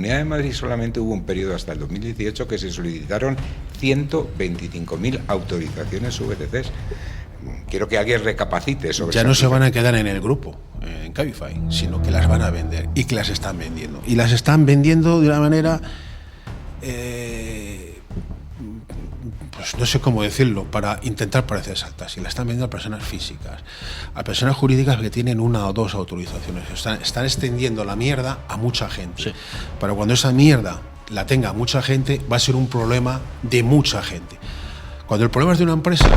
Comunidad de Madrid solamente hubo un periodo hasta el 2018 que se solicitaron 125.000 autorizaciones VTCs. Quiero que alguien recapacite sobre ya no se van a quedar en el grupo, en Cabify, sino que las van a vender y que las están vendiendo. Y las están vendiendo de una manera, pues no sé cómo decirlo, para intentar parecerse al taxi. Las están vendiendo a personas físicas, a personas jurídicas que tienen 1 o 2 autorizaciones. Están extendiendo la mierda a mucha gente. Sí. Pero cuando esa mierda la tenga mucha gente, va a ser un problema de mucha gente. Cuando el problema es de una empresa,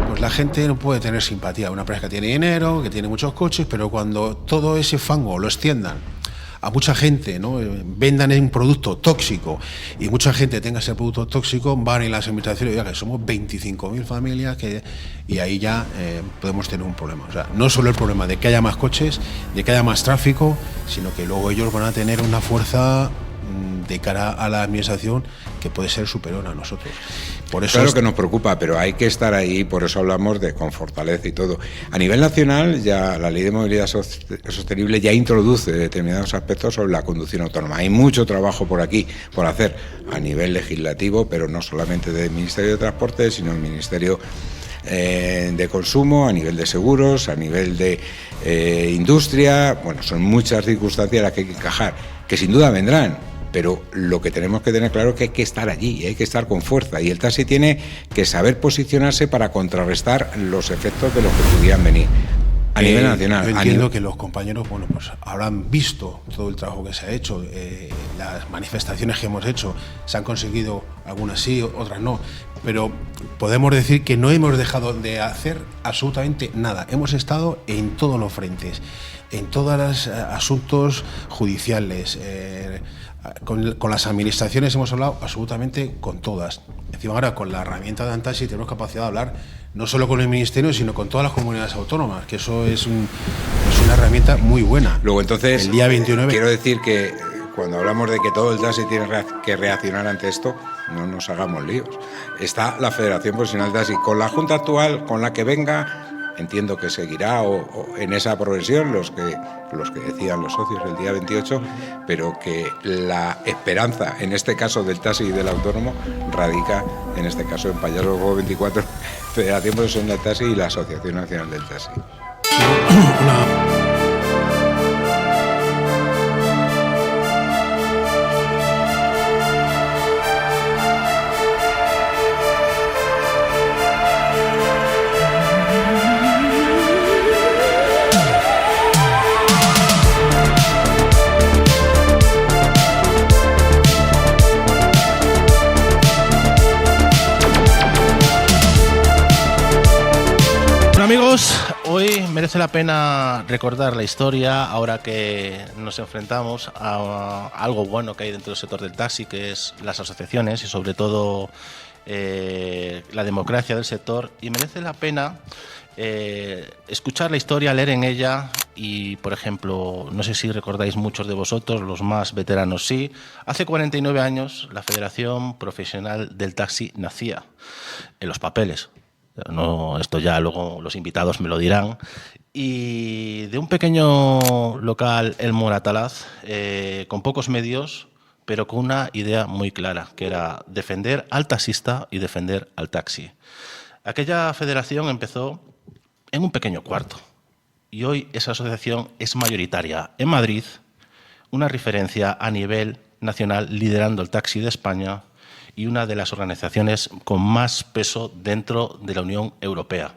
pues la gente no puede tener simpatía. Una empresa que tiene dinero, que tiene muchos coches, pero cuando todo ese fango lo extiendan a mucha gente, ¿no? Vendan un producto tóxico y mucha gente tenga ese producto tóxico, van en las administraciones y digan que somos 25.000 familias y ahí ya podemos tener un problema. O sea, no solo el problema de que haya más coches, de que haya más tráfico, sino que luego ellos van a tener una fuerza de cara a la administración que puede ser superior a nosotros. Por eso claro que nos preocupa, pero hay que estar ahí, por eso hablamos de con fortaleza y todo. A nivel nacional, ya la Ley de Movilidad Sostenible ya introduce determinados aspectos sobre la conducción autónoma. Hay mucho trabajo por aquí, por hacer a nivel legislativo, pero no solamente del Ministerio de Transporte, sino el Ministerio de Consumo, a nivel de seguros, a nivel de industria. Bueno, son muchas circunstancias las que hay que encajar, que sin duda vendrán. Pero lo que tenemos que tener claro es que hay que estar allí, hay que estar con fuerza, y el taxi tiene que saber posicionarse para contrarrestar los efectos de los que pudieran venir a nivel nacional. Yo entiendo que los compañeros, bueno, pues habrán visto todo el trabajo que se ha hecho, las manifestaciones que hemos hecho, se han conseguido algunas sí, otras no, pero podemos decir que no hemos dejado de hacer absolutamente nada. Hemos estado en todos los frentes, en todos los asuntos judiciales. Con las administraciones hemos hablado absolutamente con todas. Encima ahora con la herramienta de Antaxi tenemos capacidad de hablar no solo con el Ministerio, sino con todas las comunidades autónomas, que eso es una herramienta muy buena. Luego entonces, el día 29... quiero decir que cuando hablamos de que todo el taxi tiene que reaccionar ante esto, no nos hagamos líos. Está la Federación Profesional de Taxi. Con la Junta actual, con la que venga, entiendo que seguirá o en esa progresión los que decían los socios el día 28, pero que la esperanza, en este caso del taxi y del autónomo, radica, en este caso, en Payasos Juego 24, Federación Profesional del Taxi y la Asociación Nacional del Taxi. Amigos, hoy merece la pena recordar la historia ahora que nos enfrentamos a algo bueno que hay dentro del sector del taxi, que es las asociaciones y sobre todo la democracia del sector, y merece la pena escuchar la historia, leer en ella y, por ejemplo, no sé si recordáis muchos de vosotros, los más veteranos sí, hace 49 años la Federación Profesional del Taxi nacía en los papeles. No, esto ya luego los invitados me lo dirán. Y de un pequeño local en Moratalaz, con pocos medios, pero con una idea muy clara, que era defender al taxista y defender al taxi. Aquella federación empezó en un pequeño cuarto y hoy esa asociación es mayoritaria en Madrid, una referencia a nivel nacional liderando el taxi de España, y una de las organizaciones con más peso dentro de la Unión Europea.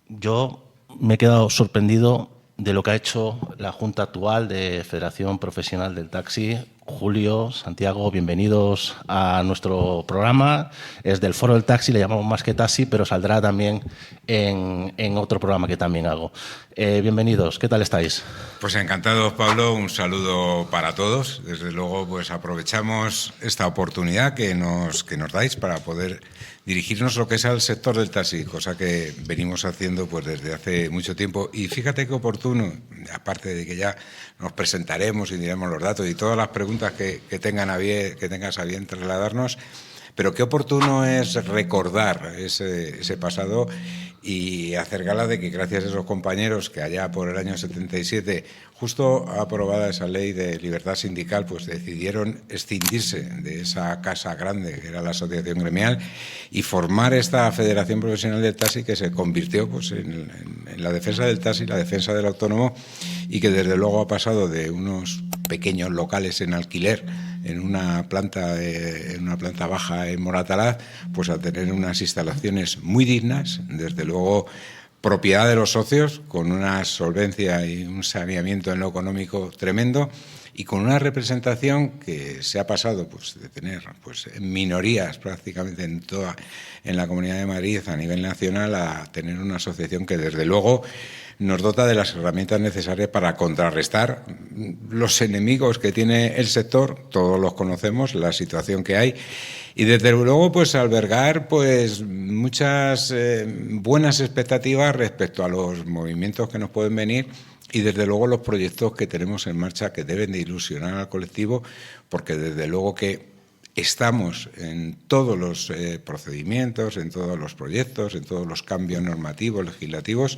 Yo me he quedado sorprendido de lo que ha hecho la Junta actual de Federación Profesional del Taxi. Julio, Santiago, bienvenidos a nuestro programa. Es del Foro del Taxi, le llamamos Más que Taxi, pero saldrá también en otro programa que también hago. Bienvenidos, ¿qué tal estáis? Pues encantados, Pablo, un saludo para todos. Desde luego, pues aprovechamos esta oportunidad que nos dais para poder dirigirnos lo que es al sector del taxi, cosa que venimos haciendo pues desde hace mucho tiempo. Y fíjate qué oportuno, aparte de que ya nos presentaremos y diremos los datos y todas las preguntas que tengas a bien trasladarnos, pero qué oportuno es recordar ese pasado y hacer gala de que gracias a esos compañeros que allá por el año 77, justo aprobada esa ley de libertad sindical, pues decidieron escindirse de esa casa grande que era la asociación gremial y formar esta Federación Profesional del Taxi, que se convirtió pues en la defensa del taxi, la defensa del autónomo, y que desde luego ha pasado de unos pequeños locales en alquiler en una planta baja en Moratalaz, pues a tener unas instalaciones muy dignas, desde luego propiedad de los socios, con una solvencia y un saneamiento en lo económico tremendo, y con una representación que se ha pasado pues de tener pues minorías prácticamente en la Comunidad de Madrid a nivel nacional, a tener una asociación que desde luego nos dota de las herramientas necesarias para contrarrestar los enemigos que tiene el sector. Todos los conocemos, la situación que hay, y desde luego pues albergar pues muchas buenas expectativas respecto a los movimientos que nos pueden venir, y desde luego los proyectos que tenemos en marcha, que deben de ilusionar al colectivo, porque desde luego que estamos en todos los procedimientos, en todos los proyectos, en todos los cambios normativos, legislativos,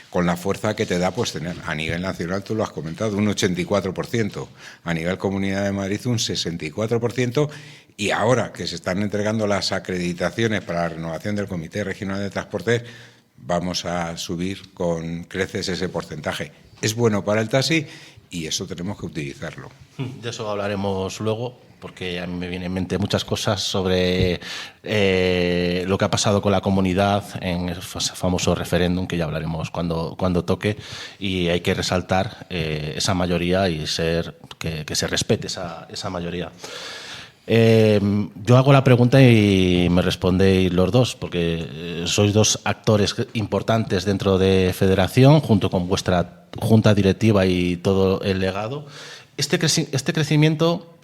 con la fuerza que te da pues tener a nivel nacional, tú lo has comentado, un 84%, a nivel Comunidad de Madrid un 64%, y ahora que se están entregando las acreditaciones para la renovación del Comité Regional de Transporte, vamos a subir con creces ese porcentaje. Es bueno para el taxi y eso tenemos que utilizarlo. De eso hablaremos luego, porque a mí me vienen en mente muchas cosas sobre lo que ha pasado con la comunidad en el famoso referéndum, que ya hablaremos cuando toque, y hay que resaltar esa mayoría y que se respete esa mayoría. Yo hago la pregunta y me respondéis los dos, porque sois dos actores importantes dentro de Federación, junto con vuestra junta directiva y todo el legado. Este crecimiento,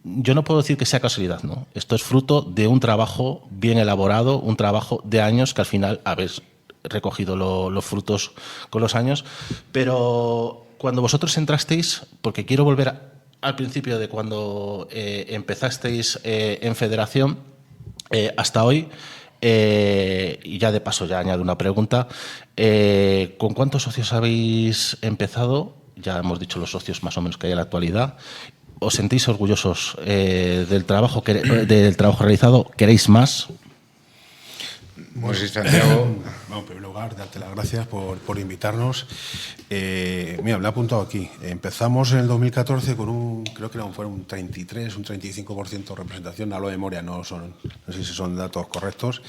yo no puedo decir que sea casualidad, ¿no? Esto es fruto de un trabajo bien elaborado, un trabajo de años que al final habéis recogido los frutos con los años. Pero cuando vosotros entrasteis, porque quiero volver al principio de cuando empezasteis en Federación hasta hoy, y ya de paso ya añado una pregunta, ¿con cuántos socios habéis empezado? Ya hemos dicho los socios más o menos que hay en la actualidad. ¿Os sentís orgullosos del trabajo realizado? ¿Queréis más? Pues sí, Santiago. Bueno, en primer lugar, darte las gracias por invitarnos. Mira, me he apuntado aquí. Empezamos en el 2014 con creo que fueron un 33, un 35% de representación. Hablo de memoria, no sé si son datos correctos.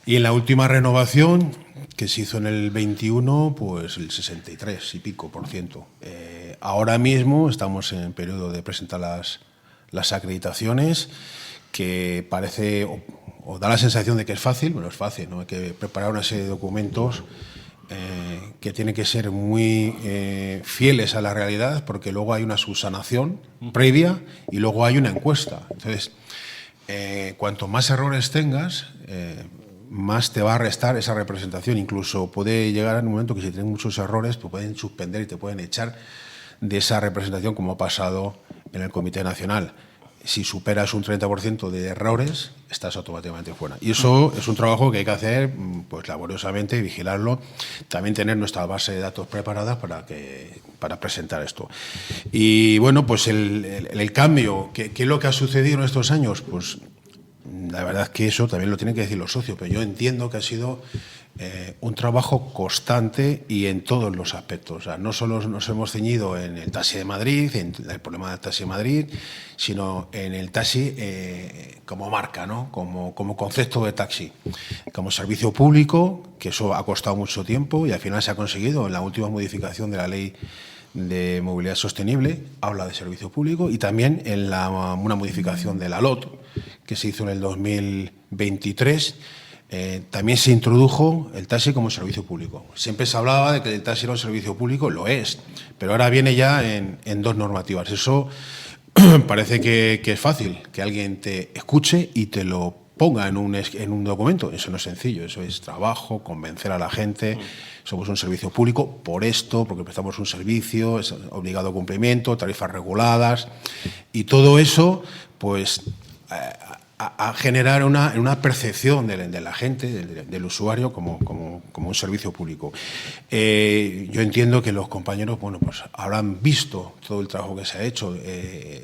Y en la última renovación, que se hizo en el 21, pues el 63 y pico por ciento. Ahora mismo estamos en periodo de presentar las acreditaciones, que parece o da la sensación de que es fácil. Bueno, es fácil, ¿no? Hay que preparar una serie de documentos que tienen que ser muy fieles a la realidad, porque luego hay una subsanación previa y luego hay una encuesta. Entonces, cuanto más errores tengas, más te va a restar esa representación. Incluso puede llegar en un momento que si tienen muchos errores, pues pueden suspender y te pueden echar de esa representación, como ha pasado en el Comité Nacional. Si superas un 30% de errores, estás automáticamente fuera. Y eso es un trabajo que hay que hacer pues laboriosamente y vigilarlo. También tener nuestra base de datos preparada para presentar esto. Y bueno, pues el cambio, ¿qué es lo que ha sucedido en estos años? Pues la verdad es que eso también lo tienen que decir los socios, pero yo entiendo que ha sido un trabajo constante y en todos los aspectos. O sea, no solo nos hemos ceñido en el taxi de Madrid, en el problema del taxi de Madrid, sino en el taxi como marca, ¿no? Como concepto de taxi, como servicio público, que eso ha costado mucho tiempo y al final se ha conseguido en la última modificación de la ley de movilidad sostenible, habla de servicio público, y también en una modificación de la LOT, que se hizo en el 2023, también se introdujo el taxi como servicio público. Siempre se hablaba de que el taxi era un servicio público, lo es, pero ahora viene ya en dos normativas. Eso parece que es fácil, que alguien te escuche y te lo ponga en un documento. Eso no es sencillo, eso es trabajo, convencer a la gente. Somos un servicio público por esto, porque prestamos un servicio, es obligado a cumplimiento, tarifas reguladas, y todo eso, pues a generar una percepción de la gente, del usuario, como un servicio público. Yo entiendo que los compañeros, bueno, pues habrán visto todo el trabajo que se ha hecho,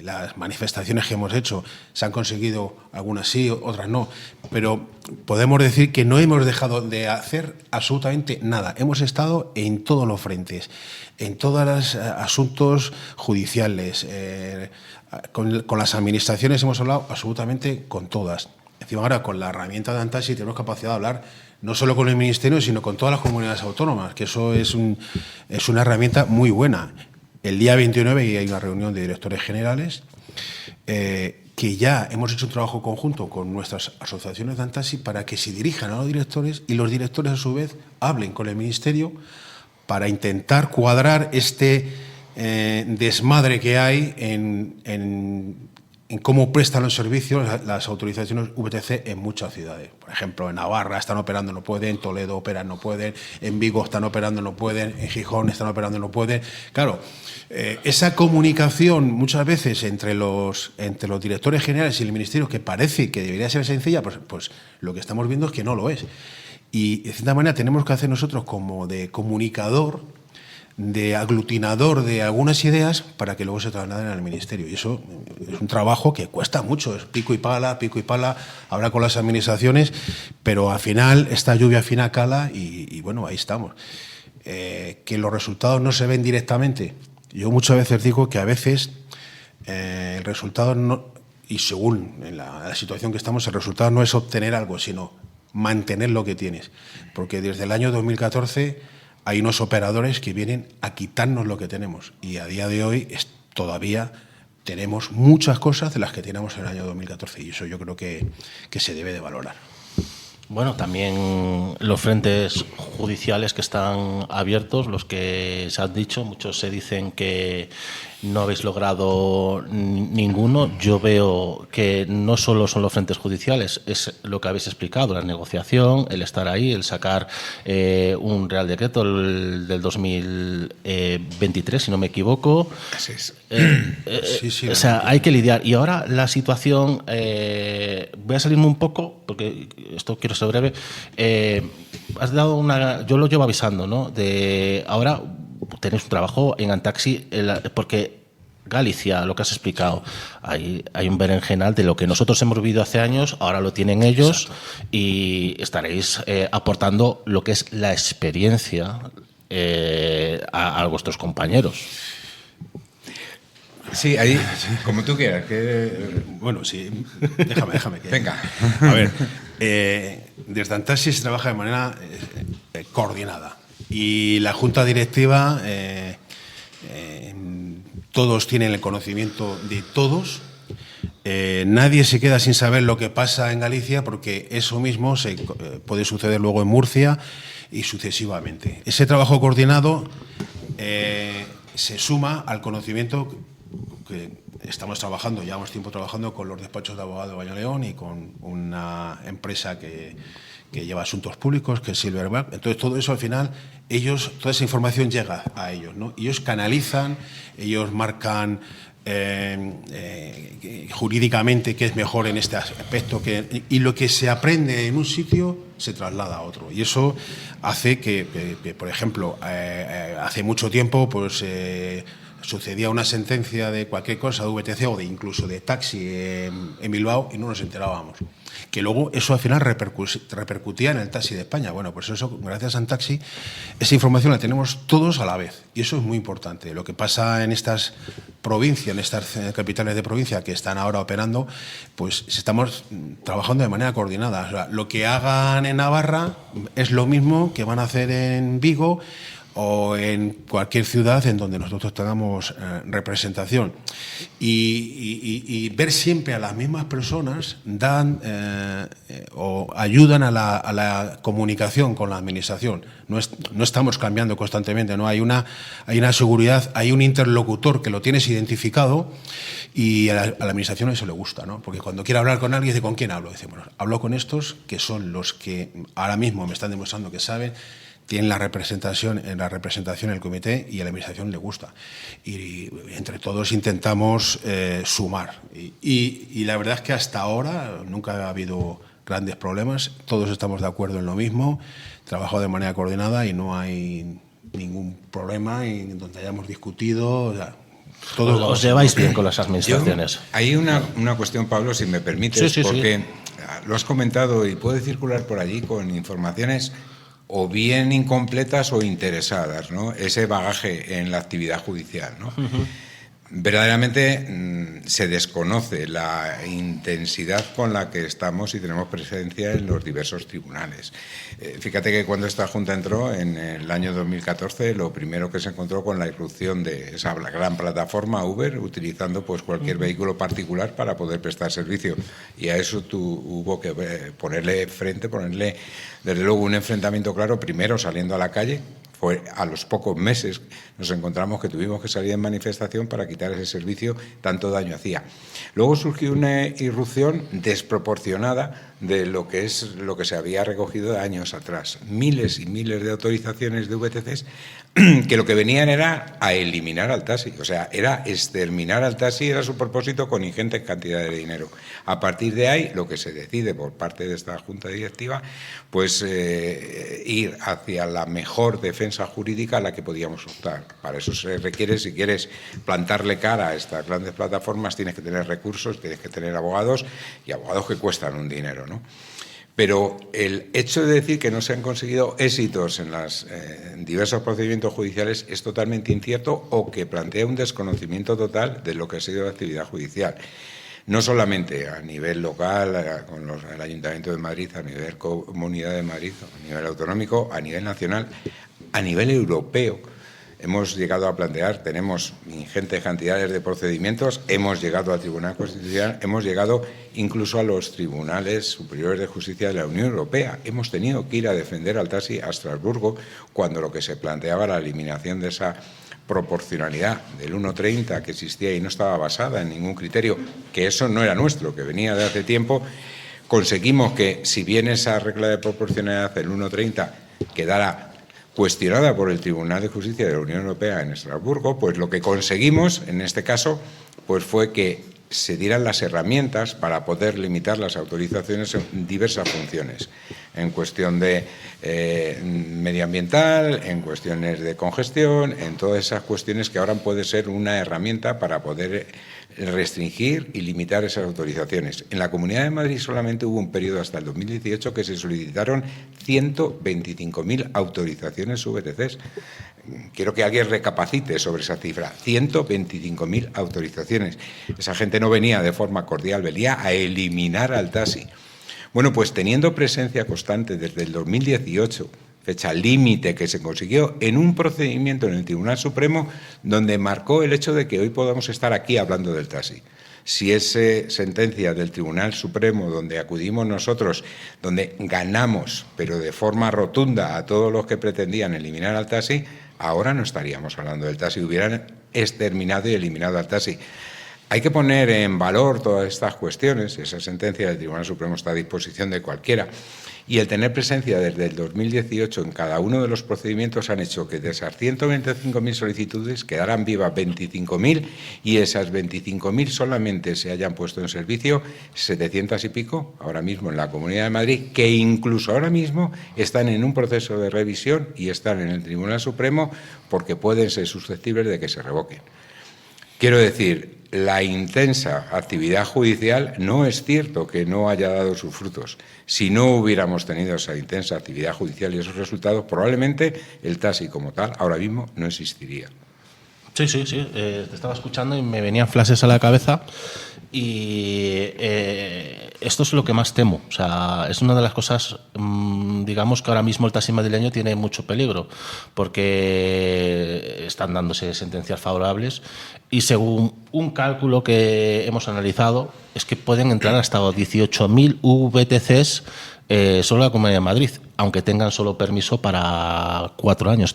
las manifestaciones que hemos hecho, se han conseguido algunas sí, otras no, pero podemos decir que no hemos dejado de hacer absolutamente nada. Hemos estado en todos los frentes, en todos los asuntos judiciales, con las administraciones hemos hablado absolutamente con todas. Encima ahora con la herramienta de Antaxi tenemos capacidad de hablar no solo con el Ministerio, sino con todas las comunidades autónomas, que eso es una herramienta muy buena. El día 29 hay una reunión de directores generales que ya hemos hecho un trabajo conjunto con nuestras asociaciones de Antaxi para que se dirijan a los directores y los directores a su vez hablen con el Ministerio para intentar cuadrar este desmadre que hay en cómo prestan los servicios las autorizaciones VTC en muchas ciudades. Por ejemplo, en Navarra están operando, no pueden, en Toledo operan, no pueden, en Vigo están operando, no pueden, en Gijón están operando, no pueden. Claro, esa comunicación muchas veces entre los directores generales y el Ministerio, que parece que debería ser sencilla, pues lo que estamos viendo es que no lo es. Y de cierta manera tenemos que hacer nosotros como de comunicador, de aglutinador de algunas ideas para que luego se trasladen al Ministerio. Y eso es un trabajo que cuesta mucho, es pico y pala, hablar con las administraciones, pero al final esta lluvia fina cala y bueno, ahí estamos. Que los resultados no se ven directamente. Yo muchas veces digo que a veces el resultado no, y según en la situación que estamos, el resultado no es obtener algo, sino mantener lo que tienes. Porque desde el año 2014 hay unos operadores que vienen a quitarnos lo que tenemos y a día de hoy todavía tenemos muchas cosas de las que teníamos en el año 2014 y eso yo creo que se debe de valorar. Bueno, también los frentes judiciales que están abiertos, los que se han dicho, muchos se dicen que no habéis logrado ninguno. Yo veo que no solo son los frentes judiciales, es lo que habéis explicado, la negociación, el estar ahí, el sacar un Real Decreto del 2023, si no me equivoco. Así es. Sí, o sea, hay que lidiar. Y ahora la situación, voy a salirme un poco, porque esto quiero ser breve. Has dado yo lo llevo avisando, ¿no? De ahora tenéis un trabajo en Antaxi, porque Galicia, lo que has explicado, hay un berenjenal de lo que nosotros hemos vivido hace años, ahora lo tienen ellos. Exacto. Y estaréis aportando lo que es la experiencia a vuestros compañeros. Sí, ahí, como tú quieras. Bueno, sí, déjame. Venga. A ver, desde Antaxi se trabaja de manera coordinada y la Junta Directiva, todos tienen el conocimiento de todos. Nadie se queda sin saber lo que pasa en Galicia porque eso mismo puede suceder luego en Murcia y sucesivamente. Ese trabajo coordinado se suma al conocimiento que estamos trabajando, llevamos tiempo trabajando con los despachos de abogados de Valladolid y con una empresa que lleva asuntos públicos, que es Silverback. Entonces todo eso al final, toda esa información llega a ellos, ¿no? Ellos canalizan, ellos marcan jurídicamente qué es mejor en este aspecto, y lo que se aprende en un sitio se traslada a otro. Y eso hace que por ejemplo, hace mucho tiempo, pues sucedía una sentencia de cualquier cosa, de VTC o incluso de taxi en Bilbao y no nos enterábamos. Que luego eso al final repercutía en el taxi de España. Bueno, pues eso, gracias a Antaxi, esa información la tenemos todos a la vez. Y eso es muy importante. Lo que pasa en estas provincias, en estas capitales de provincia que están ahora operando, pues estamos trabajando de manera coordinada. O sea, lo que hagan en Navarra es lo mismo que van a hacer en Vigo o en cualquier ciudad en donde nosotros tengamos representación. Y ver siempre a las mismas personas o ayudan a la comunicación con la administración. No estamos cambiando constantemente, ¿no? Hay una seguridad, hay un interlocutor que lo tienes identificado y a la administración eso le gusta, ¿no? Porque cuando quiere hablar con alguien dice, ¿con quién hablo? Dice, bueno, hablo con estos que son los que ahora mismo me están demostrando que saben. tienen la representación en el comité y a la administración le gusta. Y entre todos intentamos sumar. Y la verdad es que hasta ahora nunca ha habido grandes problemas, todos estamos de acuerdo en lo mismo, trabajo de manera coordinada y no hay ningún problema en donde hayamos discutido. O sea, todos os lleváis bien con las administraciones. Hay una cuestión, Pablo, si me permites, porque lo has comentado y puede circular por allí con informaciones o bien incompletas o interesadas, ¿no? Ese bagaje en la actividad judicial, ¿no? Verdaderamente se desconoce la intensidad con la que estamos y tenemos presencia en los diversos tribunales. Fíjate que cuando esta Junta entró en el año 2014, lo primero que se encontró con la irrupción de esa gran plataforma Uber, utilizando pues cualquier vehículo particular para poder prestar servicio. Y a eso hubo que ponerle desde luego un enfrentamiento claro, primero saliendo a la calle. Fue a los pocos meses nos encontramos que tuvimos que salir en manifestación para quitar ese servicio, tanto daño hacía. Luego surgió una irrupción desproporcionada de lo que se había recogido de años atrás. Miles y miles de autorizaciones de VTCs que lo que venían era a eliminar al taxi, o sea, era exterminar al taxi, era su propósito con ingentes cantidades de dinero. A partir de ahí, lo que se decide por parte de esta Junta Directiva, pues ir hacia la mejor defensa jurídica a la que podíamos optar. Para eso se requiere, si quieres plantarle cara a estas grandes plataformas, tienes que tener recursos, tienes que tener abogados, y abogados que cuestan un dinero, ¿no? Pero el hecho de decir que no se han conseguido éxitos en los diversos procedimientos judiciales es totalmente incierto o que plantea un desconocimiento total de lo que ha sido la actividad judicial. No solamente a nivel local, con el Ayuntamiento de Madrid, a nivel Comunidad de Madrid, a nivel autonómico, a nivel nacional, a nivel europeo. Hemos llegado a plantear, tenemos ingentes cantidades de procedimientos, hemos llegado al Tribunal Constitucional, hemos llegado incluso a los tribunales superiores de justicia de la Unión Europea. Hemos tenido que ir a defender al taxi a Estrasburgo cuando lo que se planteaba era la eliminación de esa proporcionalidad del 1,30 que existía y no estaba basada en ningún criterio, que eso no era nuestro, que venía de hace tiempo. Conseguimos que, si bien esa regla de proporcionalidad del 1,30 quedara cuestionada por el Tribunal de Justicia de la Unión Europea en Estrasburgo, pues lo que conseguimos en este caso pues fue que se dieran las herramientas para poder limitar las autorizaciones en diversas funciones, en cuestión de medioambiental, en cuestiones de congestión, en todas esas cuestiones que ahora puede ser una herramienta para poder restringir y limitar esas autorizaciones. En la Comunidad de Madrid solamente hubo un periodo hasta el 2018 que se solicitaron 125.000 autorizaciones VTCs. Quiero que alguien recapacite sobre esa cifra. 125.000 autorizaciones. Esa gente no venía de forma cordial, venía a eliminar al taxi. Bueno, pues teniendo presencia constante desde el 2018, fecha límite que se consiguió en un procedimiento en el Tribunal Supremo donde marcó el hecho de que hoy podamos estar aquí hablando del taxi. Si esa sentencia del Tribunal Supremo donde acudimos nosotros, donde ganamos, pero de forma rotunda, a todos los que pretendían eliminar al taxi, ahora no estaríamos hablando del taxi, hubieran exterminado y eliminado al taxi. Hay que poner en valor todas estas cuestiones, esa sentencia del Tribunal Supremo está a disposición de cualquiera, y el tener presencia desde el 2018 en cada uno de los procedimientos han hecho que de esas 125.000 solicitudes quedaran vivas 25.000 y esas 25.000 solamente se hayan puesto en servicio 700 y pico ahora mismo en la Comunidad de Madrid, que incluso ahora mismo están en un proceso de revisión y están en el Tribunal Supremo porque pueden ser susceptibles de que se revoquen. Quiero decir, la intensa actividad judicial no es cierto que no haya dado sus frutos. Si no hubiéramos tenido esa intensa actividad judicial y esos resultados, probablemente el taxi como tal ahora mismo no existiría. Sí. Te estaba escuchando y me venían flashes a la cabeza y esto es lo que más temo. O sea, es una de las cosas, digamos que ahora mismo el taxi madrileño tiene mucho peligro porque están dándose sentencias favorables y según un cálculo que hemos analizado es que pueden entrar hasta 18.000 VTCs solo la Comunidad de Madrid, aunque tengan solo permiso para 4 años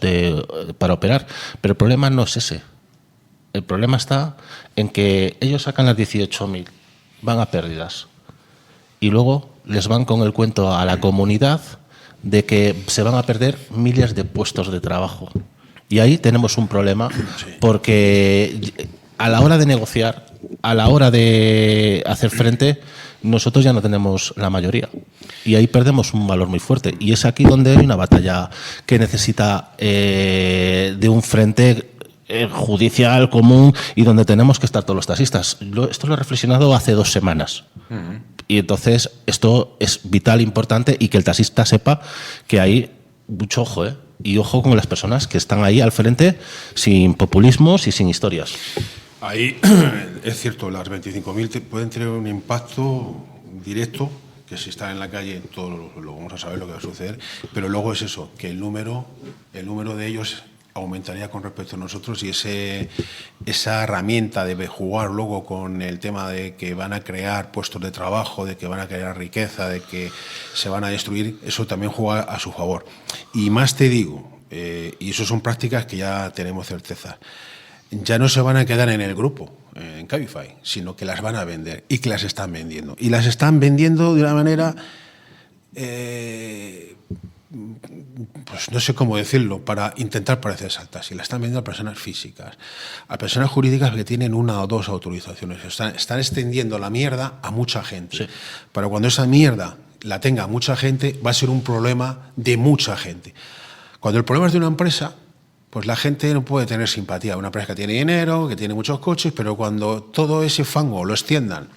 para operar. Pero el problema no es ese. El problema está en que ellos sacan las 18.000, van a pérdidas y luego les van con el cuento a la comunidad de que se van a perder miles de puestos de trabajo. Y ahí tenemos un problema, porque a la hora de negociar, a la hora de hacer frente, nosotros ya no tenemos la mayoría. Y ahí perdemos un valor muy fuerte. Y es aquí donde hay una batalla que necesita de un frente judicial común y donde tenemos que estar todos los taxistas. Esto lo he reflexionado hace 2 semanas. Y entonces esto es vital, importante, y que el taxista sepa que hay mucho ojo, y ojo con las personas que están ahí al frente sin populismos y sin historias. Ahí es cierto, las 25.000 pueden tener un impacto directo, que si están en la calle todos lo vamos a saber lo que va a suceder, pero luego es eso, que el número de ellos aumentaría con respecto a nosotros, y esa herramienta de jugar luego con el tema de que van a crear puestos de trabajo, de que van a crear riqueza, de que se van a destruir, eso también juega a su favor. Y más te digo, y eso son prácticas que ya tenemos certeza, ya no se van a quedar en el grupo, en Cabify, sino que las van a vender, y que las están vendiendo. Y las están vendiendo de una manera... pues no sé cómo decirlo, para intentar parecerse al taxi. La están vendiendo a personas físicas, a personas jurídicas que tienen 1 o 2 autorizaciones. Están extendiendo la mierda a mucha gente. Sí. Pero cuando esa mierda la tenga mucha gente, va a ser un problema de mucha gente. Cuando el problema es de una empresa, pues la gente no puede tener simpatía. Una empresa que tiene dinero, que tiene muchos coches, pero cuando todo ese fango lo extiendan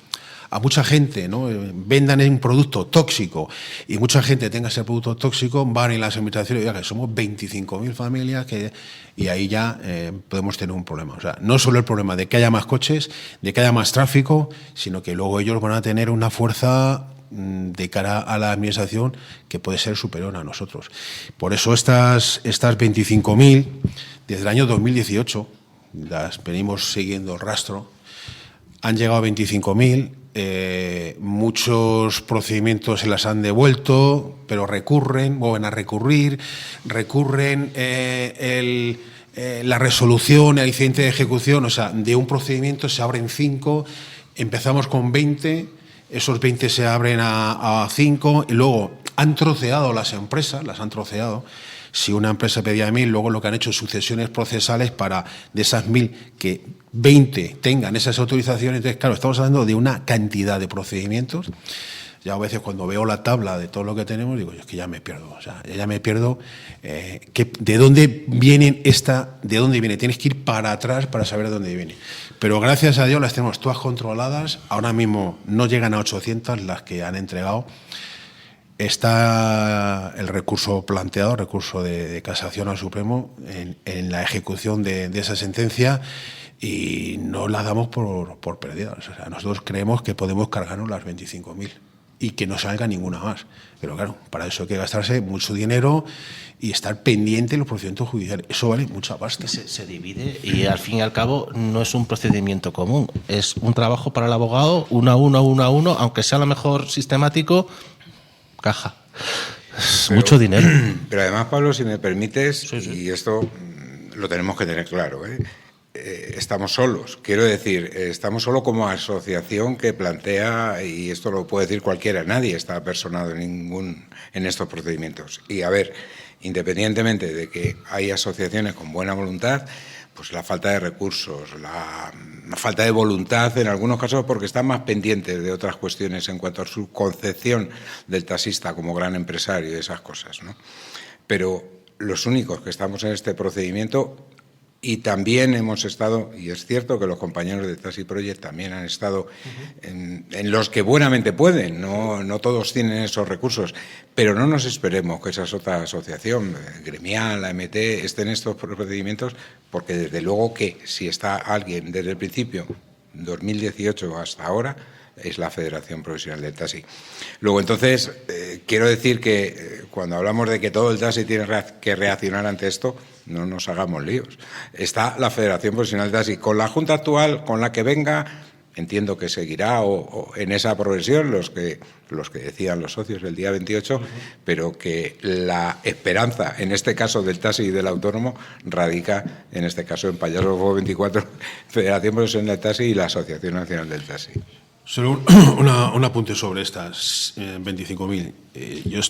a mucha gente, ¿no? Vendan un producto tóxico y mucha gente tenga ese producto tóxico, van en las administraciones y ya que somos 25.000 familias y ahí ya podemos tener un problema. O sea, no solo el problema de que haya más coches, de que haya más tráfico, sino que luego ellos van a tener una fuerza de cara a la administración que puede ser superior a nosotros. Por eso estas 25.000, desde el año 2018, las venimos siguiendo el rastro, han llegado a 25.000. Muchos procedimientos se las han devuelto, pero vuelven a recurren la resolución, el incidente de ejecución, o sea, de un procedimiento se abren 5, empezamos con 20, esos 20 se abren a 5, y luego han troceado las empresas, las han troceado. Si una empresa pedía 1.000, luego lo que han hecho es sucesiones procesales para de esas 1.000 que 20 tengan esas autorizaciones. Entonces, claro, estamos hablando de una cantidad de procedimientos. Ya a veces cuando veo la tabla de todo lo que tenemos, digo, es que ya me pierdo. O sea, ya me pierdo. ¿De dónde viene ¿De dónde viene? Tienes que ir para atrás para saber de dónde viene. Pero gracias a Dios las tenemos todas controladas. Ahora mismo no llegan a 800 las que han entregado. Está el recurso planteado, recurso de casación al Supremo, en la ejecución de esa sentencia, y no la damos por perdida. O sea, nosotros creemos que podemos cargarnos las 25.000 y que no salga ninguna más. Pero claro, para eso hay que gastarse mucho dinero y estar pendiente de los procedimientos judiciales. Eso vale mucha pasta. Se divide y al fin y al cabo no es un procedimiento común. Es un trabajo para el abogado, 1 a 1, aunque sea a lo mejor sistemático. Caja. Mucho dinero. Pero además, Pablo, si me permites, sí. Y esto lo tenemos que tener claro, estamos solos. Quiero decir, estamos solos como asociación que plantea, y esto lo puede decir cualquiera, nadie está personado en estos procedimientos. Y a ver, independientemente de que hay asociaciones con buena voluntad, pues la falta de recursos, la falta de voluntad en algunos casos porque están más pendientes de otras cuestiones en cuanto a su concepción del taxista como gran empresario y esas cosas, ¿no? Pero los únicos que estamos en este procedimiento, y también hemos estado, y es cierto que los compañeros de Taxi Project también han estado en los que buenamente pueden, no todos tienen esos recursos, pero no nos esperemos que esa otra asociación gremial, la AMT, esté en estos procedimientos, porque desde luego que si está alguien desde el principio, 2018 hasta ahora, es la Federación Profesional del Taxi. Luego, entonces, quiero decir que cuando hablamos de que todo el taxi tiene que reaccionar ante esto, no nos hagamos líos. Está la Federación Profesional del Taxi. Con la Junta actual, con la que venga, entiendo que seguirá o en esa progresión los que decían los socios el día 28, pero que la esperanza, en este caso del taxi y del autónomo, radica, en este caso, en Payasos 24, Federación Profesional del Taxi y la Asociación Nacional del Taxi. Solo un apunte sobre estas 25.000. Yo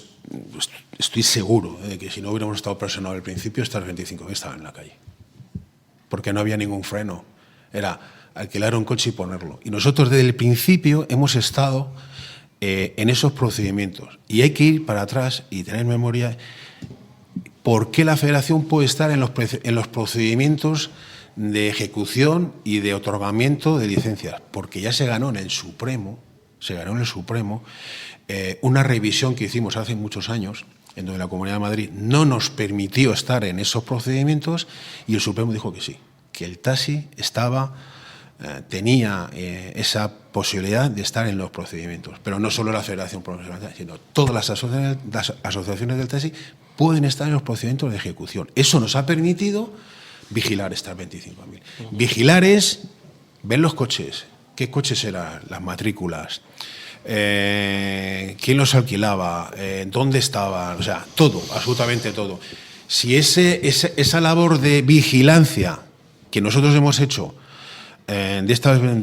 estoy seguro de que si no hubiéramos estado presionados al principio, estas 25.000 estaban en la calle. Porque no había ningún freno. Era alquilar un coche y ponerlo. Y nosotros desde el principio hemos estado en esos procedimientos. Y hay que ir para atrás y tener memoria por qué la Federación puede estar en los procedimientos de ejecución y de otorgamiento de licencias, porque ya se ganó en el Supremo, una revisión que hicimos hace muchos años, en donde la Comunidad de Madrid no nos permitió estar en esos procedimientos y el Supremo dijo que sí, que el taxi tenía esa posibilidad de estar en los procedimientos, pero no solo la Federación Profesional, sino todas las asociaciones del taxi pueden estar en los procedimientos de ejecución. Eso nos ha permitido vigilar estas 25.000. Vigilar es ver los coches, qué coches eran, las matrículas, quién los alquilaba, dónde estaban, o sea, todo, absolutamente todo. Si esa labor de vigilancia que nosotros hemos hecho de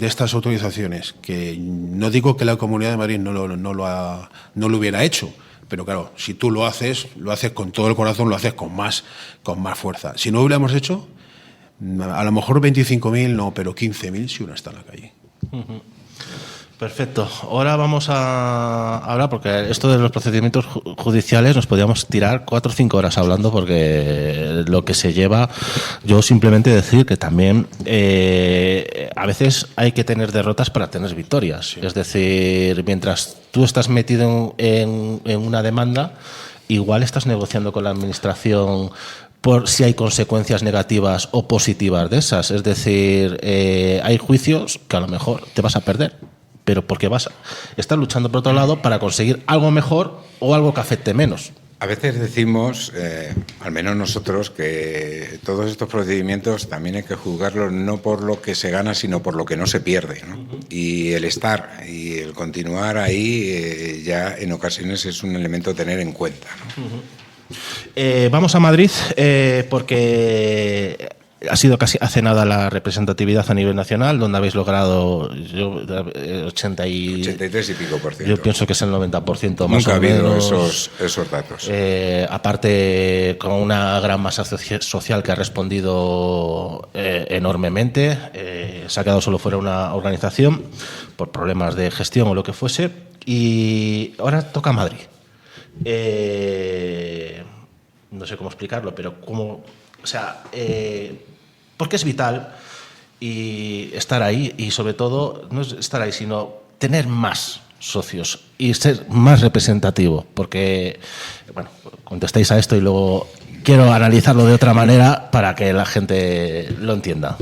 estas autorizaciones, que no digo que la Comunidad de Madrid no lo hubiera hecho, pero claro, si tú lo haces con todo el corazón, lo haces con más fuerza. Si no lo hubiéramos hecho, a lo mejor 25.000 no, pero 15.000 si uno está en la calle. Perfecto. Ahora vamos a hablar, porque esto de los procedimientos judiciales nos podríamos tirar 4 o 5 horas hablando, porque lo que se lleva, yo simplemente decir que también a veces hay que tener derrotas para tener victorias. Sí. Es decir, mientras tú estás metido en una demanda, igual estás negociando con la administración por si hay consecuencias negativas o positivas de esas. Es decir, hay juicios que a lo mejor te vas a perder, pero porque estás luchando por otro lado para conseguir algo mejor o algo que afecte menos. A veces decimos, al menos nosotros, que todos estos procedimientos también hay que juzgarlos no por lo que se gana, sino por lo que no se pierde, ¿no? Y el estar y el continuar ahí ya en ocasiones es un elemento a tener en cuenta, ¿no? Vamos a Madrid porque ha sido casi hace nada la representatividad a nivel nacional, donde habéis logrado 83 y pico por ciento. Yo pienso que es el 90% más Nunca o menos. Nunca ha habido esos datos. Aparte, con una gran masa social que ha respondido enormemente. Se ha quedado solo fuera una organización por problemas de gestión o lo que fuese. Y ahora toca Madrid. No sé cómo explicarlo, pero porque es vital y estar ahí, y sobre todo no es estar ahí, sino tener más socios y ser más representativo, porque, bueno, contestéis a esto y luego quiero analizarlo de otra manera para que la gente lo entienda.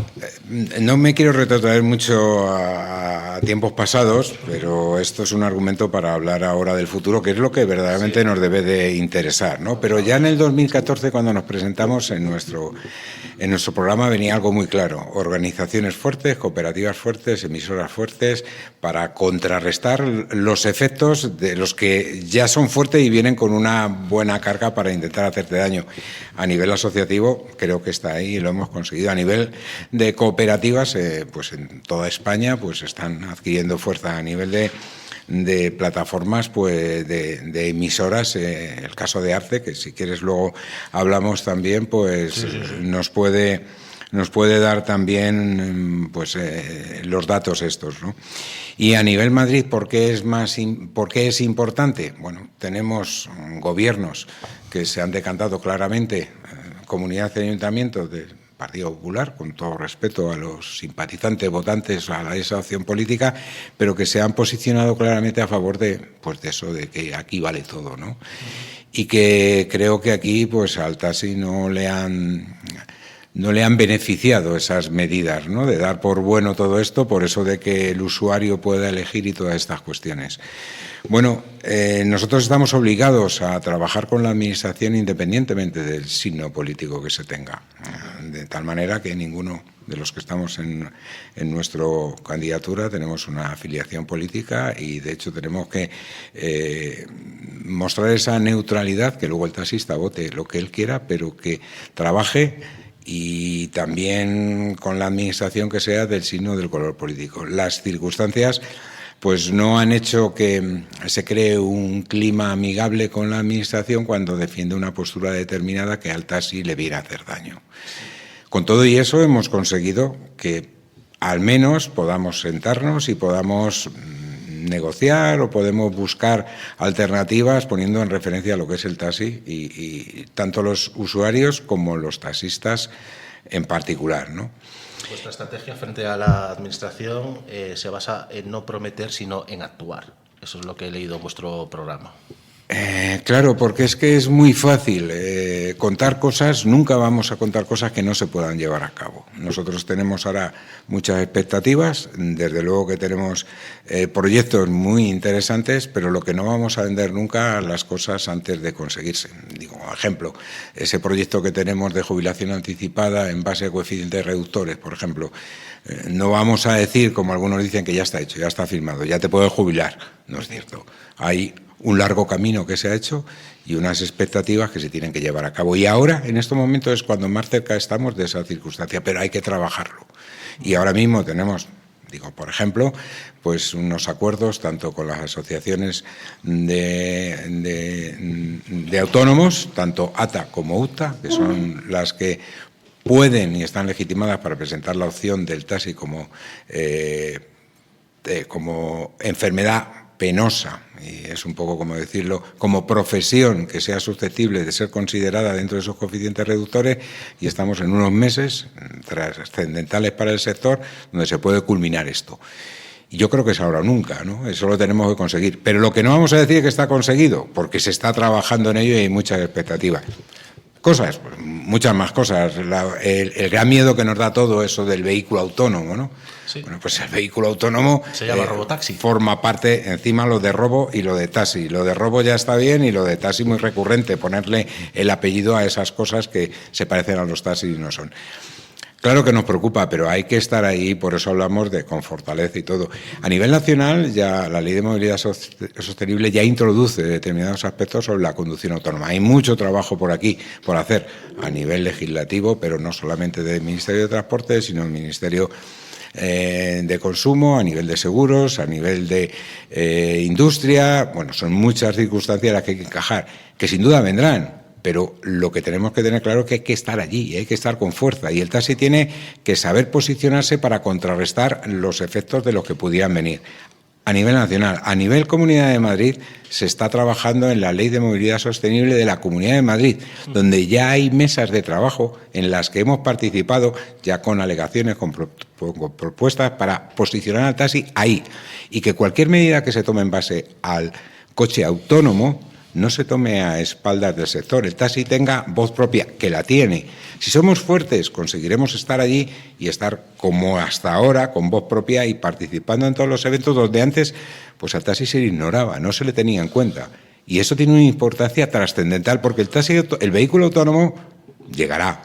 No me quiero retrotraer mucho a tiempos pasados, pero esto es un argumento para hablar ahora del futuro, que es lo que verdaderamente nos debe de interesar, ¿no? Pero ya en el 2014, cuando nos presentamos en nuestro programa, venía algo muy claro: organizaciones fuertes, cooperativas fuertes, emisoras fuertes, para contrarrestar los efectos de los que ya son fuertes y vienen con una buena carga para intentar hacerte daño. A nivel asociativo creo que está ahí y lo hemos conseguido. A nivel de cooperativas, pues en toda España pues están adquiriendo fuerza. A nivel de plataformas, pues de emisoras, el caso de Arce, que si quieres luego hablamos también, pues sí. Nos puede dar también pues los datos estos, ¿no? Y a nivel Madrid, ¿por qué es importante? Bueno, tenemos gobiernos que se han decantado claramente, comunidad y ayuntamiento del Partido Popular, con todo respeto a los simpatizantes, votantes, a esa opción política, pero que se han posicionado claramente a favor de eso, de que aquí vale todo, ¿no? Y que creo que aquí pues al taxi no le han beneficiado esas medidas, ¿no? De dar por bueno todo esto, por eso de que el usuario pueda elegir y todas estas cuestiones. Bueno, nosotros estamos obligados a trabajar con la Administración independientemente del signo político que se tenga, de tal manera que ninguno de los que estamos en nuestra candidatura tenemos una afiliación política, y de hecho tenemos que mostrar esa neutralidad, que luego el taxista vote lo que él quiera, pero que trabaje, y también con la administración que sea del signo del color político. Las circunstancias pues no han hecho que se cree un clima amigable con la administración cuando defiende una postura determinada que al taxi le viene a hacer daño. Con todo y eso hemos conseguido que al menos podamos sentarnos y podamos negociar o podemos buscar alternativas poniendo en referencia lo que es el taxi y tanto los usuarios como los taxistas en particular, ¿no? Vuestra estrategia frente a la administración se basa en no prometer, sino en actuar. Eso es lo que he leído en vuestro programa. Claro, porque es que es muy fácil contar cosas, nunca vamos a contar cosas que no se puedan llevar a cabo. Nosotros tenemos ahora muchas expectativas, desde luego que tenemos proyectos muy interesantes, pero lo que no vamos a vender nunca las cosas antes de conseguirse. Digo, por ejemplo, ese proyecto que tenemos de jubilación anticipada en base a coeficientes reductores, por ejemplo, no vamos a decir, como algunos dicen, que ya está hecho, ya está firmado, ya te puedes jubilar. No es cierto. Hay un largo camino que se ha hecho y unas expectativas que se tienen que llevar a cabo. Y ahora, en estos momentos, es cuando más cerca estamos de esa circunstancia, pero hay que trabajarlo. Y ahora mismo tenemos, digo, por ejemplo, pues unos acuerdos tanto con las asociaciones de autónomos, tanto ATA como UTA, que son las que pueden y están legitimadas para presentar la opción del taxi como enfermedad penosa, y es un poco como decirlo, como profesión que sea susceptible de ser considerada dentro de esos coeficientes reductores, y estamos en unos meses trascendentales para el sector donde se puede culminar esto. Y yo creo que es ahora o nunca, ¿no? Eso lo tenemos que conseguir. Pero lo que no vamos a decir es que está conseguido, porque se está trabajando en ello y hay muchas expectativas. Cosas, pues, muchas más cosas. El gran miedo que nos da todo eso del vehículo autónomo, ¿no? Sí. Bueno, pues el vehículo autónomo se llama robotaxi. Forma parte, encima, lo de robo y lo de taxi. Lo de robo ya está bien y lo de taxi muy recurrente, ponerle el apellido a esas cosas que se parecen a los taxis y no son. Claro que nos preocupa, pero hay que estar ahí, por eso hablamos con fortaleza y todo. A nivel nacional, ya la Ley de Movilidad Sostenible ya introduce determinados aspectos sobre la conducción autónoma. Hay mucho trabajo por aquí, por hacer, a nivel legislativo, pero no solamente del Ministerio de Transporte, sino del Ministerio de Consumo, a nivel de seguros, a nivel de industria. Bueno, son muchas circunstancias las que hay que encajar, que sin duda vendrán. Pero lo que tenemos que tener claro es que hay que estar allí, hay que estar con fuerza, y el taxi tiene que saber posicionarse para contrarrestar los efectos de los que pudieran venir. A nivel nacional, a nivel Comunidad de Madrid, se está trabajando en la Ley de Movilidad Sostenible de la Comunidad de Madrid, donde ya hay mesas de trabajo en las que hemos participado, ya con alegaciones, con propuestas para posicionar al taxi ahí, y que cualquier medida que se tome en base al coche autónomo no se tome a espaldas del sector. El taxi tenga voz propia, que la tiene. Si somos fuertes, conseguiremos estar allí y estar como hasta ahora, con voz propia y participando en todos los eventos donde antes pues al taxi se le ignoraba, no se le tenía en cuenta. Y eso tiene una importancia trascendental, porque el vehículo autónomo llegará.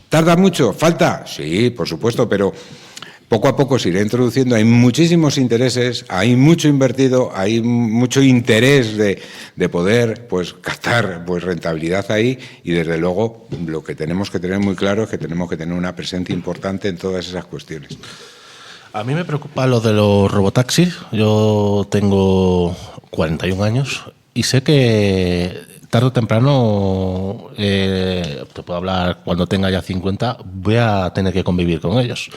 ¿Tarda mucho? ¿Falta? Sí, por supuesto, pero poco a poco se irá introduciendo. Hay muchísimos intereses, hay mucho invertido, hay mucho interés de poder pues captar pues rentabilidad ahí, y desde luego lo que tenemos que tener muy claro es que tenemos que tener una presencia importante en todas esas cuestiones. A mí me preocupa lo de los robotaxis. Yo tengo 41 años y sé que tarde o temprano, te puedo hablar cuando tenga ya 50, voy a tener que convivir con ellos.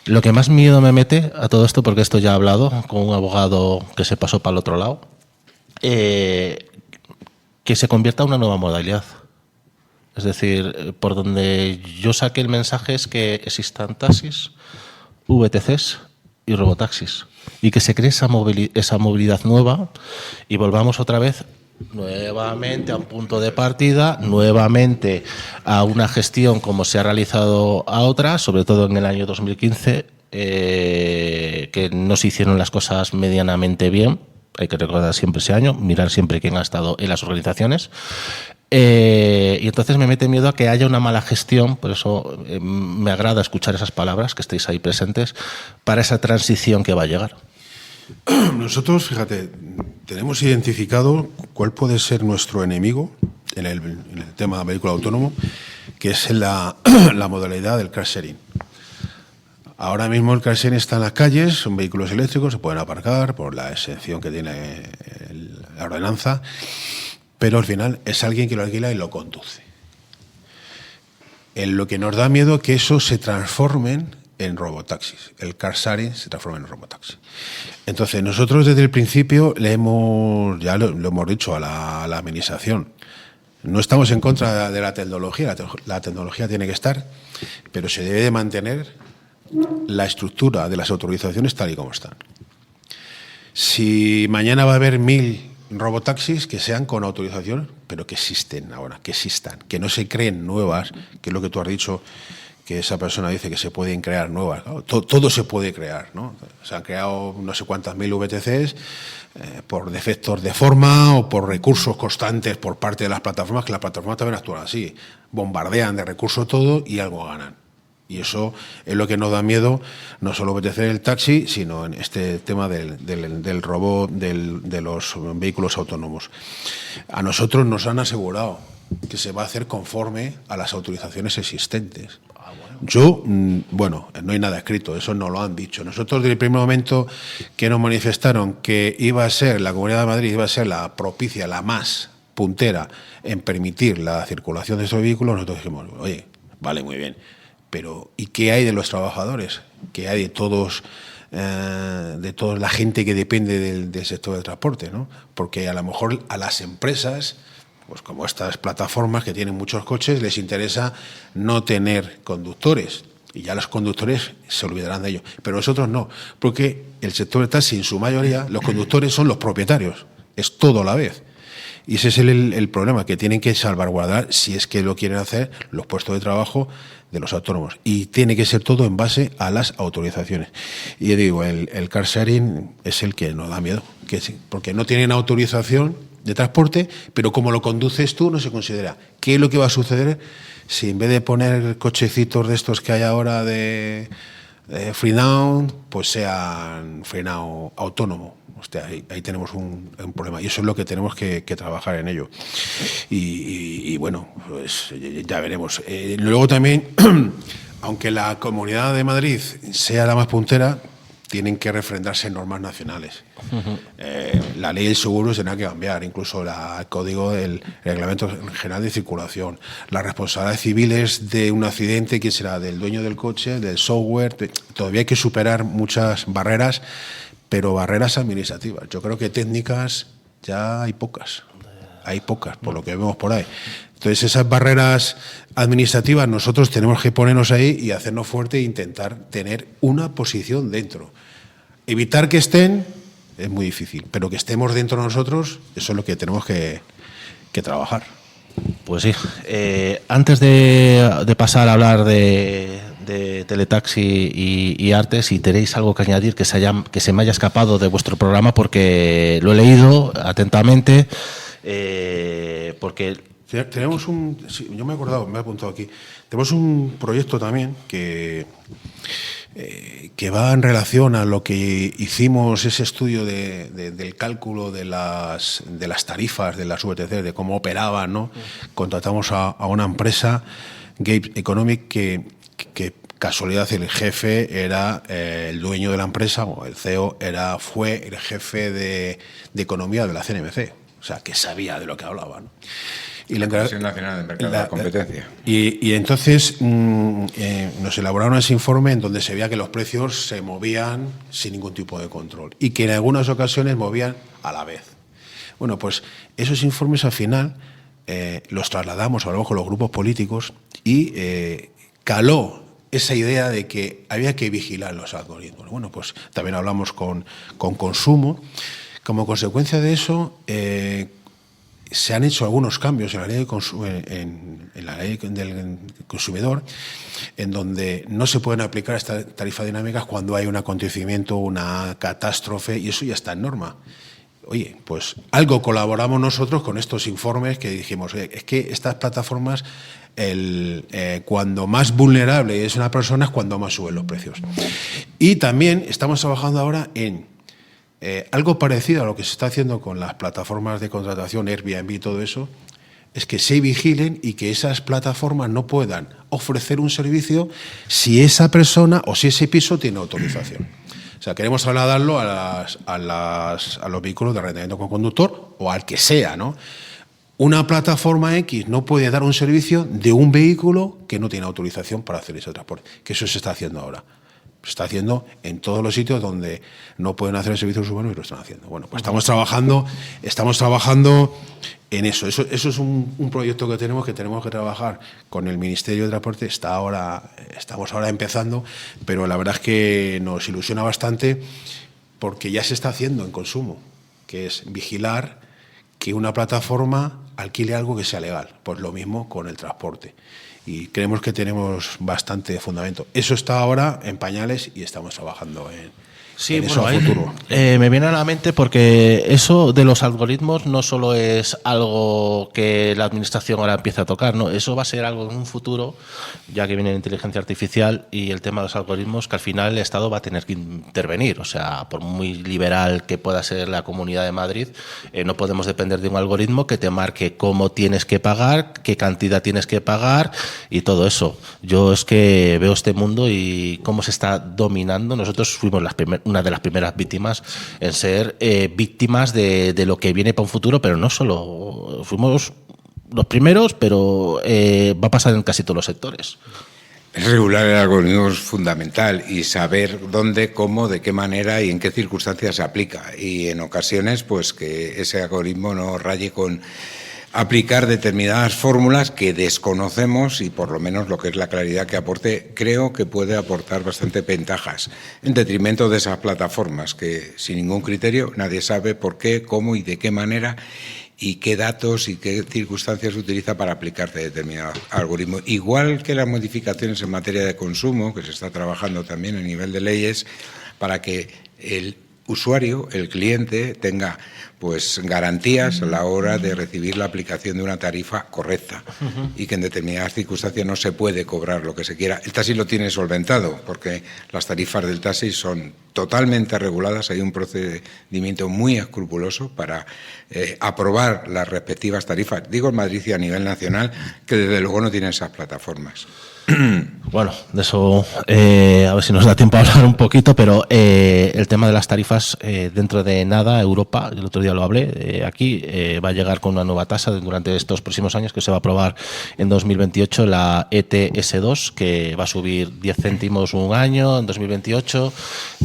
Lo que más miedo me mete a todo esto, porque esto ya he hablado con un abogado que se pasó para el otro lado, que se convierta en una nueva modalidad. Es decir, por donde yo saqué el mensaje es que existan taxis, VTCs y robotaxis, y que se cree esa movilidad nueva y volvamos otra vez nuevamente a un punto de partida, nuevamente a una gestión como se ha realizado a otras, sobre todo en el año 2015, que no se hicieron las cosas medianamente bien. Hay que recordar siempre ese año, mirar siempre quién ha estado en las organizaciones. Y entonces me mete miedo a que haya una mala gestión, por eso me agrada escuchar esas palabras, que estéis ahí presentes, para esa transición que va a llegar. Nosotros, fíjate, tenemos identificado cuál puede ser nuestro enemigo en el tema vehículo autónomo, que es la modalidad del car sharing. Ahora mismo el car sharing está en las calles, son vehículos eléctricos, se pueden aparcar por la exención que tiene la ordenanza, pero al final es alguien que lo alquila y lo conduce. Lo que nos da miedo es que eso se transformen en robotaxis. El car sharing se transforma en robotaxi. Entonces, nosotros desde el principio ya lo hemos dicho a la administración. No estamos en contra de la tecnología. La tecnología tiene que estar, pero se debe de mantener la estructura de las autorizaciones tal y como están. Si mañana va a haber 1000 robotaxis, que sean con autorización, pero que existen ahora, que existan, que no se creen nuevas, que es lo que tú has dicho, que esa persona dice que se pueden crear nuevas. Claro, todo se puede crear, ¿no? Se han creado no sé cuántas mil VTCs por defectos de forma o por recursos constantes por parte de las plataformas, que las plataformas también actúan así, bombardean de recursos todo y algo ganan. Y eso es lo que nos da miedo, no solo VTC del taxi, sino en este tema del robo de los vehículos autónomos. A nosotros nos han asegurado que se va a hacer conforme a las autorizaciones existentes. Bueno, no hay nada escrito, eso nos lo han dicho. Nosotros desde el primer momento que nos manifestaron que iba a ser, la Comunidad de Madrid iba a ser la propicia, la más puntera en permitir la circulación de estos vehículos, nosotros dijimos, oye, vale, muy bien, pero ¿y qué hay de los trabajadores? ¿Qué hay de todos la gente que depende del sector del transporte, ¿no? Porque a lo mejor a las empresas, pues como estas plataformas que tienen muchos coches, les interesa no tener conductores y ya los conductores se olvidarán de ello. Pero nosotros no, porque el sector del taxi, en su mayoría, los conductores son los propietarios, es todo a la vez. Y ese es el problema, que tienen que salvaguardar, si es que lo quieren hacer, los puestos de trabajo de los autónomos. Y tiene que ser todo en base a las autorizaciones. Y yo digo, el car sharing es el que nos da miedo, porque no tienen autorización de transporte, pero como lo conduces tú no se considera. ¿Qué es lo que va a suceder si en vez de poner cochecitos de estos que hay ahora de free now, pues sean free now autónomo? Hostia, ahí tenemos un problema y eso es lo que tenemos que trabajar en ello. Y bueno, pues ya veremos. Luego también, aunque la Comunidad de Madrid sea la más puntera, tienen que refrendarse normas nacionales. La ley del seguro tendrá que cambiar, incluso el código del Reglamento General de Circulación. Las responsabilidades civiles de un accidente, que será del dueño del coche, del software. Todavía hay que superar muchas barreras, pero barreras administrativas. Yo creo que técnicas ya hay pocas. Hay pocas, por lo que vemos por ahí. Entonces, esas barreras administrativas nosotros tenemos que ponernos ahí y hacernos fuerte e intentar tener una posición dentro. Evitar que estén es muy difícil, pero que estemos dentro nosotros, eso es lo que tenemos que trabajar. Pues sí. Antes de pasar a hablar de teletaxi y arte, si tenéis algo que añadir que se me haya escapado de vuestro programa, porque lo he leído atentamente, porque... Tenemos yo me he acordado, me he apuntado aquí, tenemos un proyecto también que va en relación a lo que hicimos, ese estudio del cálculo de las tarifas de las VTC, de cómo operaban, ¿no? Contratamos a una empresa, Gape Economic, que casualidad el jefe era el dueño de la empresa, o el CEO fue el jefe de economía de la CNMC, o sea, que sabía de lo que hablaba, ¿no? Y la Comisión Nacional de Mercado de Competencia. Y entonces nos elaboraron ese informe en donde se veía que los precios se movían sin ningún tipo de control y que en algunas ocasiones movían a la vez. Bueno, pues esos informes al final los trasladamos a lo mejor los grupos políticos y caló esa idea de que había que vigilar los algoritmos. Bueno, pues también hablamos con consumo. Como consecuencia de eso, se han hecho algunos cambios en la ley del consumidor, en donde no se pueden aplicar estas tarifas dinámicas cuando hay un acontecimiento, una catástrofe, y eso ya está en norma. Oye, pues algo colaboramos nosotros con estos informes que dijimos, es que estas plataformas, cuando más vulnerable es una persona, es cuando más suben los precios. Y también estamos trabajando ahora en algo parecido a lo que se está haciendo con las plataformas de contratación, Airbnb y todo eso, es que se vigilen y que esas plataformas no puedan ofrecer un servicio si esa persona o si ese piso tiene autorización. O sea, queremos trasladarlo a los vehículos de arrendamiento con conductor o al que sea, ¿no? Una plataforma X no puede dar un servicio de un vehículo que no tiene autorización para hacer ese transporte, que eso se está haciendo ahora. Se está haciendo en todos los sitios donde no pueden hacer servicios urbanos y lo están haciendo. Bueno, pues estamos trabajando en eso. Eso es un proyecto que tenemos que trabajar con el Ministerio de Transporte. Estamos ahora empezando, pero la verdad es que nos ilusiona bastante porque ya se está haciendo en consumo, que es vigilar que una plataforma alquile algo que sea legal. Pues lo mismo con el transporte. Y creemos que tenemos bastante fundamento. Eso está ahora en pañales y estamos trabajando en eso a futuro. Me viene a la mente porque eso de los algoritmos no solo es algo que la administración ahora empieza a tocar, ¿no? Eso va a ser algo en un futuro, ya que viene la inteligencia artificial y el tema de los algoritmos, que al final el Estado va a tener que intervenir. O sea, por muy liberal que pueda ser la Comunidad de Madrid, no podemos depender de un algoritmo que te marque cómo tienes que pagar, qué cantidad tienes que pagar y todo eso. Yo es que veo este mundo y cómo se está dominando. Nosotros fuimos una de las primeras víctimas en ser víctimas de lo que viene para un futuro, pero no solo fuimos los primeros, pero va a pasar en casi todos los sectores. Regular el algoritmo es fundamental y saber dónde, cómo, de qué manera y en qué circunstancias se aplica. Y en ocasiones, pues que ese algoritmo no raye con aplicar determinadas fórmulas que desconocemos y por lo menos lo que es la claridad que aporte, creo que puede aportar bastante ventajas en detrimento de esas plataformas que sin ningún criterio nadie sabe por qué, cómo y de qué manera y qué datos y qué circunstancias utiliza para aplicar determinado algoritmo. Igual que las modificaciones en materia de consumo, que se está trabajando también a nivel de leyes, para que el usuario, el cliente, tenga pues garantías a la hora de recibir la aplicación de una tarifa correcta y que en determinadas circunstancias no se puede cobrar lo que se quiera. El taxi lo tiene solventado porque las tarifas del taxi son totalmente reguladas, hay un procedimiento muy escrupuloso para aprobar las respectivas tarifas, digo en Madrid y a nivel nacional, que desde luego no tienen esas plataformas. Bueno, de eso a ver si nos da tiempo a hablar un poquito, pero el tema de las tarifas dentro de nada, Europa, el otro día lo hablé, aquí va a llegar con una nueva tasa durante estos próximos años que se va a aprobar en 2028, la ETS2, que va a subir 10 céntimos un año, en 2028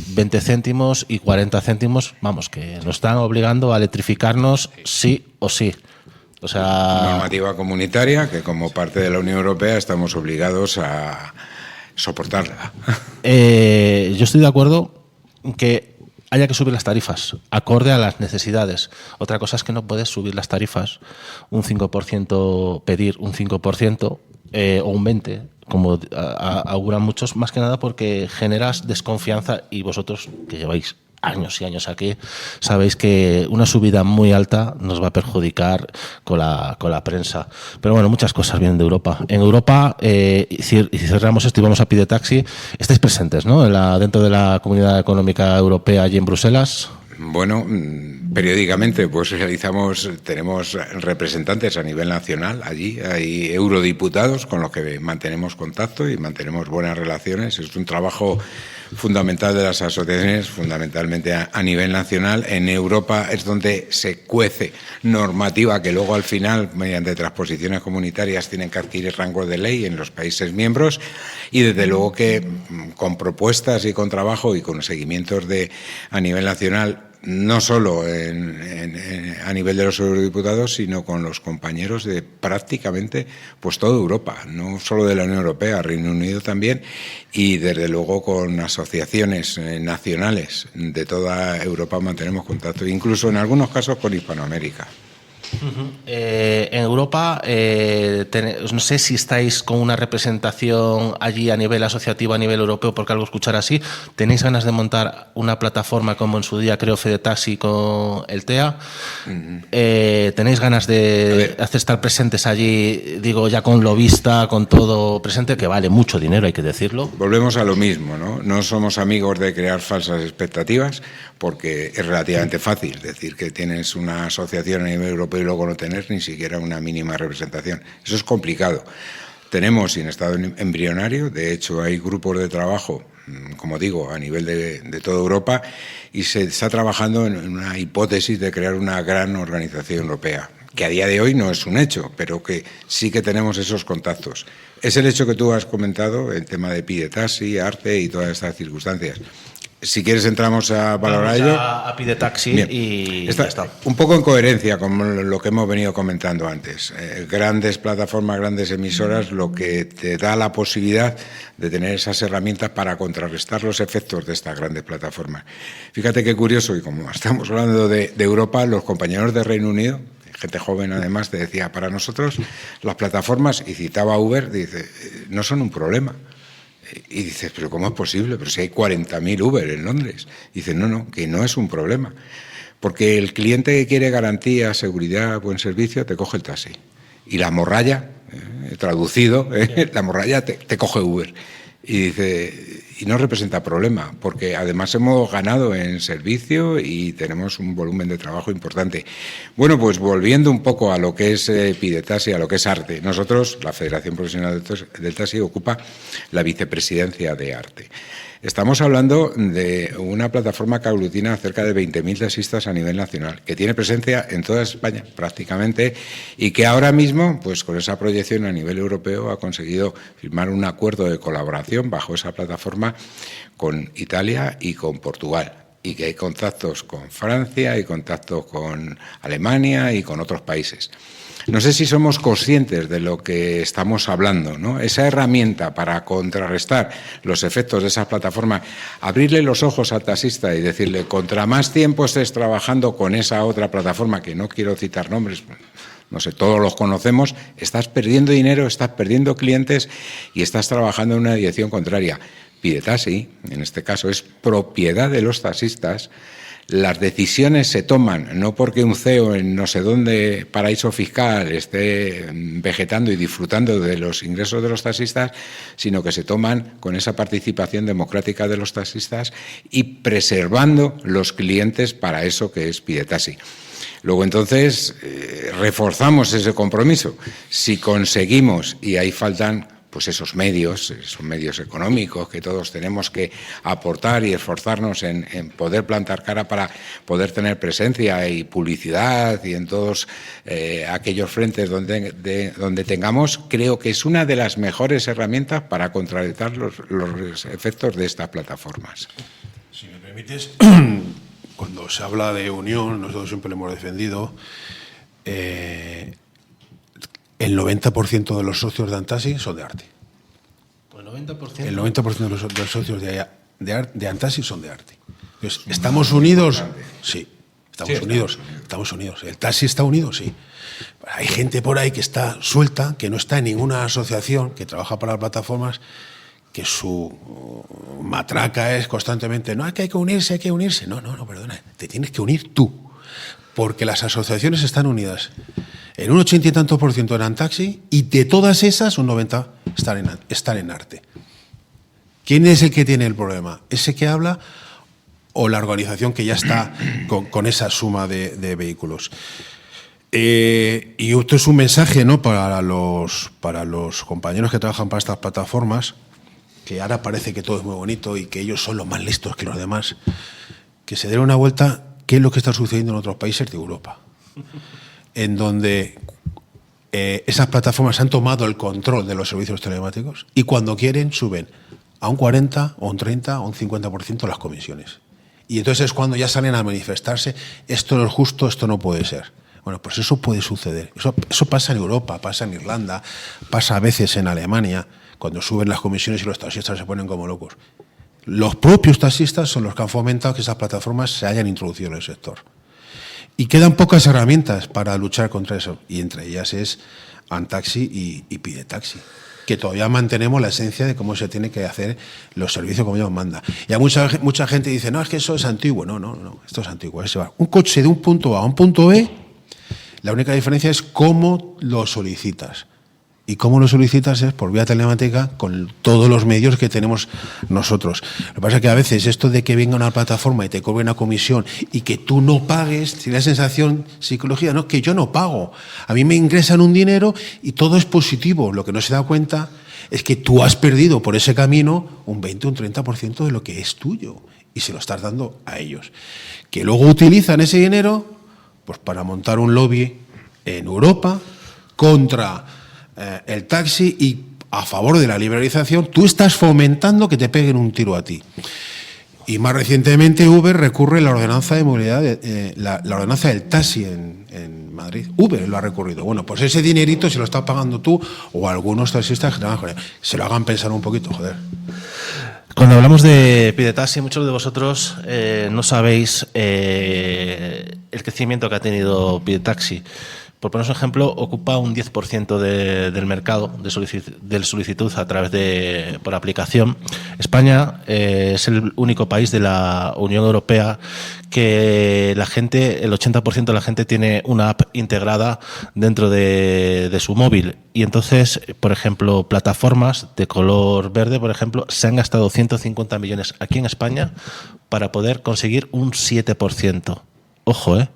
20 céntimos y 40 céntimos, vamos, que nos están obligando a electrificarnos sí o sí. O sea, normativa comunitaria que como parte de la Unión Europea estamos obligados a soportarla. Yo estoy de acuerdo en que haya que subir las tarifas acorde a las necesidades. Otra cosa es que no puedes subir las tarifas un 5%, pedir un 5% o un 20%, como auguran muchos, más que nada porque generas desconfianza y vosotros que lleváis años y años aquí, sabéis que una subida muy alta nos va a perjudicar con la prensa. Pero bueno, muchas cosas vienen de Europa. En Europa, y cerramos esto y vamos a Pide Taxi, estáis presentes, ¿no? Dentro de la Comunidad Económica Europea, allí en Bruselas. Bueno, periódicamente pues tenemos representantes a nivel nacional allí, hay eurodiputados con los que mantenemos contacto y mantenemos buenas relaciones. Es un trabajo fundamental de las asociaciones, fundamentalmente a nivel nacional. En Europa es donde se cuece normativa que luego al final, mediante transposiciones comunitarias, tienen que adquirir rango de ley en los países miembros y desde luego que con propuestas y con trabajo y con seguimientos a nivel nacional, no solo a nivel de los eurodiputados, sino con los compañeros de prácticamente pues toda Europa, no solo de la Unión Europea, Reino Unido también, y desde luego con asociaciones nacionales de toda Europa mantenemos contacto, incluso en algunos casos con Hispanoamérica. En Europa, no sé si estáis con una representación allí a nivel asociativo, a nivel europeo, porque algo escuchar así. ¿Tenéis ganas de montar una plataforma como en su día creo Fede Taxi con el TEA? ¿Tenéis ganas de estar presentes allí, digo, ya con lobista, con todo presente, que vale mucho dinero, hay que decirlo? Volvemos a lo mismo, ¿no? No somos amigos de crear falsas expectativas, porque es relativamente fácil decir que tienes una asociación a nivel europeo puede luego no tener ni siquiera una mínima representación. Eso es complicado. Tenemos en estado embrionario, de hecho hay grupos de trabajo, como digo, a nivel de toda Europa, y se está trabajando en una hipótesis de crear una gran organización europea, que a día de hoy no es un hecho, pero que sí que tenemos esos contactos. Es el hecho que tú has comentado, el tema de Pidetaxi, Arte y todas estas circunstancias. Si quieres entramos a valorar ello. A Pidetaxi. Bien. Y está ya está. Un poco en coherencia con lo que hemos venido comentando antes. Grandes plataformas, grandes emisoras, lo que te da la posibilidad de tener esas herramientas para contrarrestar los efectos de estas grandes plataformas. Fíjate qué curioso, y como estamos hablando de Europa, los compañeros de Reino Unido, gente joven además, te decía, para nosotros las plataformas, y citaba Uber, dice, no son un problema. Y dices, ¿pero cómo es posible? Pero si hay 40.000 Uber en Londres. Y dices, no, que no es un problema. Porque el cliente que quiere garantía, seguridad, buen servicio, te coge el taxi. Y la morralla, traducido, la morralla te coge Uber. Y dice, y no representa problema, porque además hemos ganado en servicio y tenemos un volumen de trabajo importante. Bueno, pues volviendo un poco a lo que es Pidetaxi, a lo que es Arte. Nosotros, la Federación Profesional del Taxi, ocupa la vicepresidencia de Arte. Estamos hablando de una plataforma que aglutina a cerca de 20.000 taxistas a nivel nacional, que tiene presencia en toda España prácticamente y que ahora mismo, pues con esa proyección a nivel europeo, ha conseguido firmar un acuerdo de colaboración bajo esa plataforma con Italia y con Portugal. Y que hay contactos con Francia y contactos con Alemania y con otros países. No sé si somos conscientes de lo que estamos hablando, ¿no? Esa herramienta para contrarrestar los efectos de esas plataformas, abrirle los ojos al taxista y decirle, contra más tiempo estés trabajando con esa otra plataforma, que no quiero citar nombres, no sé, todos los conocemos, estás perdiendo dinero, estás perdiendo clientes y estás trabajando en una dirección contraria. Pidetaxi, en este caso, es propiedad de los taxistas. Las decisiones se toman no porque un CEO en no sé dónde paraíso fiscal esté vegetando y disfrutando de los ingresos de los taxistas, sino que se toman con esa participación democrática de los taxistas y preservando los clientes para eso que es Pidetaxi. Luego entonces reforzamos ese compromiso. Si conseguimos, y ahí faltan pues esos medios económicos que todos tenemos que aportar y esforzarnos en poder plantar cara para poder tener presencia y publicidad y en todos aquellos frentes donde tengamos, creo que es una de las mejores herramientas para contrarrestar los efectos de estas plataformas. Si me permites, cuando se habla de unión, nosotros siempre lo hemos defendido, el 90% de los socios de Antaxi son de Arte. El 90% de los socios de Antaxi son de Arte. Entonces, ¿estamos unidos? Sí, estamos unidos. ¿El taxi está unido? Sí. Hay gente por ahí que está suelta, que no está en ninguna asociación, que trabaja para las plataformas, que su matraca es constantemente, no, que hay que unirse. No, perdona, te tienes que unir tú, porque las asociaciones están unidas en un 80 y tantos % en Antaxi y de todas esas un 90 están en Arte. ¿Quién es el que tiene el problema? ¿Ese que habla o la organización que ya está con esa suma de vehículos? Y esto es un mensaje, ¿no?, para los compañeros que trabajan para estas plataformas, que ahora parece que todo es muy bonito y que ellos son los más listos que los demás, que se den una vuelta qué es lo que está sucediendo en otros países de Europa, en donde esas plataformas han tomado el control de los servicios telemáticos y cuando quieren suben a un 40 o un 30 o un 50% las comisiones. Y entonces es cuando ya salen a manifestarse, esto no es justo, esto no puede ser. Bueno, pues eso puede suceder. Eso pasa en Europa, pasa en Irlanda, pasa a veces en Alemania, cuando suben las comisiones y los taxistas se ponen como locos. Los propios taxistas son los que han fomentado que esas plataformas se hayan introducido en el sector. Y quedan pocas herramientas para luchar contra eso, y entre ellas es Antaxi y Pidetaxi, que todavía mantenemos la esencia de cómo se tiene que hacer los servicios como Dios manda. Y a mucha gente dice, no, es que eso es antiguo. No, esto es antiguo. Es llevar un coche de un punto A a un punto B, la única diferencia es cómo lo solicitas. ¿Y cómo lo solicitas? Es por vía telemática con todos los medios que tenemos nosotros. Lo que pasa es que a veces esto de que venga una plataforma y te cobre una comisión y que tú no pagues, tiene la sensación, psicología, no, que yo no pago. A mí me ingresan un dinero y todo es positivo. Lo que no se da cuenta es que tú has perdido por ese camino un 20, un 30% de lo que es tuyo y se lo estás dando a ellos. Que luego utilizan ese dinero pues para montar un lobby en Europa contra el taxi y a favor de la liberalización. Tú estás fomentando que te peguen un tiro a ti. Y más recientemente Uber recurre a la ordenanza de movilidad, la ordenanza del taxi en Madrid. Uber lo ha recurrido. Bueno, pues ese dinerito se lo estás pagando tú o algunos taxistas que trabajan. Se lo hagan pensar un poquito, joder. Cuando hablamos de Pidetaxi, muchos de vosotros no sabéis el crecimiento que ha tenido Pidetaxi. Por poner un ejemplo, ocupa un 10% del mercado de solicitud a través por aplicación. España es el único país de la Unión Europea que el 80% de la gente tiene una app integrada dentro de su móvil. Y entonces, por ejemplo, plataformas de color verde, por ejemplo, se han gastado 150 millones aquí en España para poder conseguir un 7%. Ojo, ¿eh?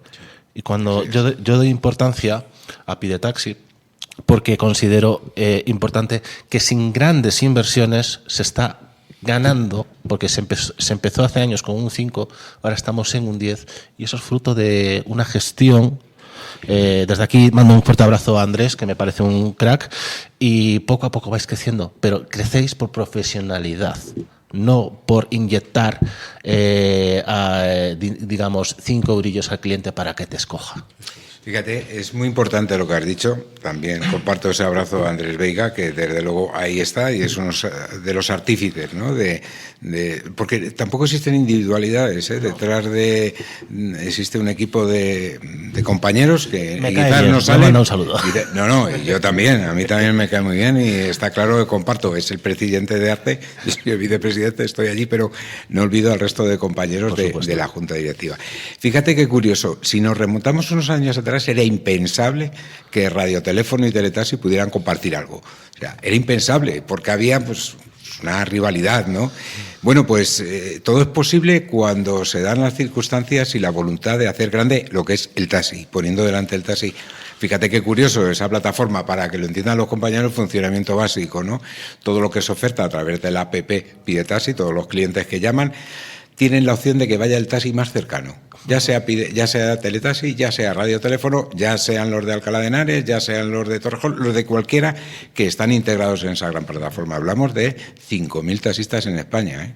Y cuando yo doy importancia a Pidetaxi, porque considero importante que sin grandes inversiones se está ganando, porque se empezó hace años con un 5, ahora estamos en un 10, y eso es fruto de una gestión. Desde aquí mando un fuerte abrazo a Andrés, que me parece un crack, y poco a poco vais creciendo, pero crecéis por profesionalidad, no por inyectar, digamos, 5 eurillos al cliente para que te escoja. Fíjate, es muy importante lo que has dicho. También comparto ese abrazo a Andrés Veiga, que desde luego ahí está y es uno de los artífices, ¿no? Porque tampoco existen individualidades, ¿eh? Detrás existe un equipo de compañeros que quizás no salen. Un saludo. Y yo también, a mí también me cae muy bien y está claro que comparto. Es el presidente de ARTE, yo soy el vicepresidente, estoy allí, pero no olvido al resto de compañeros de la Junta Directiva. Fíjate qué curioso, si nos remontamos unos años atrás, era impensable que radioteléfono y teletaxi pudieran compartir algo. O sea, era impensable, porque había pues una rivalidad, ¿no? Bueno, pues todo es posible cuando se dan las circunstancias y la voluntad de hacer grande lo que es el taxi, poniendo delante el taxi. Fíjate qué curioso esa plataforma, para que lo entiendan los compañeros, funcionamiento básico, ¿no? Todo lo que se oferta a través de la app Pidetaxi, todos los clientes que llaman, tienen la opción de que vaya el taxi más cercano. Ya sea teletaxi, ya sea radioteléfono, ya sean los de Alcalá de Henares, ya sean los de Torrejón, los de cualquiera que están integrados en esa gran plataforma. Hablamos de 5.000 taxistas en España, ¿eh?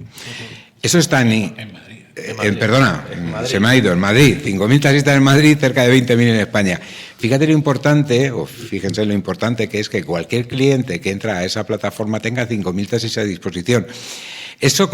Eso está en Madrid. Se me ha ido, en Madrid. 5.000 taxistas en Madrid, cerca de 20.000 en España. Fíjate lo importante, o fíjense lo importante que es que cualquier cliente que entra a esa plataforma tenga 5.000 taxis a disposición. Eso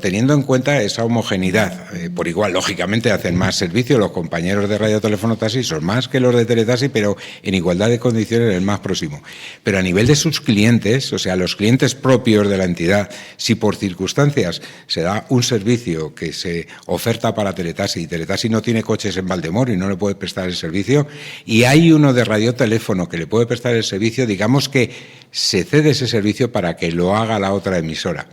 teniendo en cuenta esa homogeneidad. Por igual, lógicamente, hacen más servicio. Los compañeros de radioteléfono taxi son más que los de teletaxi, pero en igualdad de condiciones el más próximo. Pero a nivel de sus clientes, o sea, los clientes propios de la entidad, si por circunstancias se da un servicio que se oferta para teletaxi y teletaxi no tiene coches en Valdemoro y no le puede prestar el servicio, y hay uno de radioteléfono que le puede prestar el servicio, digamos que se cede ese servicio para que lo haga la otra emisora.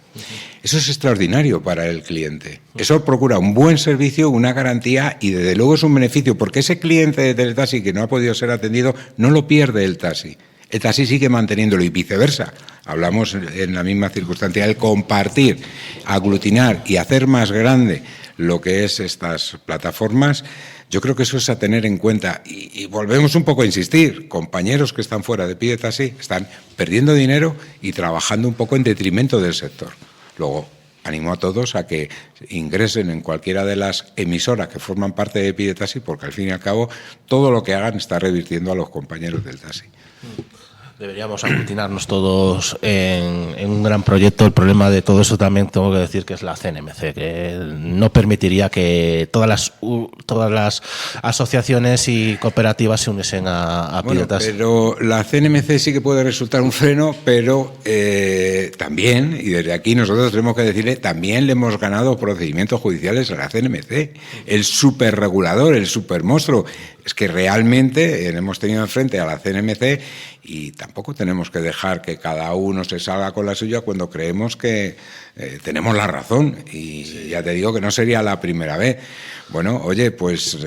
Eso es extraordinario para el cliente. Eso procura un buen servicio, una garantía y desde luego es un beneficio, porque ese cliente de teletaxi que no ha podido ser atendido no lo pierde el taxi. El taxi sigue manteniéndolo y viceversa. Hablamos en la misma circunstancia. El compartir, aglutinar y hacer más grande lo que es estas plataformas, yo creo que eso es a tener en cuenta. Y volvemos un poco a insistir, compañeros que están fuera de Pidetaxi están perdiendo dinero y trabajando un poco en detrimento del sector. Luego, animo a todos a que ingresen en cualquiera de las emisoras que forman parte de Pidetaxi, porque al fin y al cabo todo lo que hagan está revirtiendo a los compañeros del taxi. Deberíamos aglutinarnos todos en un gran proyecto. El problema de todo eso también tengo que decir que es la CNMC, que no permitiría que todas las asociaciones y cooperativas se uniesen a Pidetaxi. Pero la CNMC sí que puede resultar un freno, pero también, y desde aquí nosotros tenemos que decirle, también le hemos ganado procedimientos judiciales a la CNMC, el superregulador, el supermonstruo. Es que realmente hemos tenido enfrente a la CNMC y tampoco tampoco tenemos que dejar que cada uno se salga con la suya cuando creemos que tenemos la razón. Y ya te digo que no sería la primera vez. Bueno, oye, pues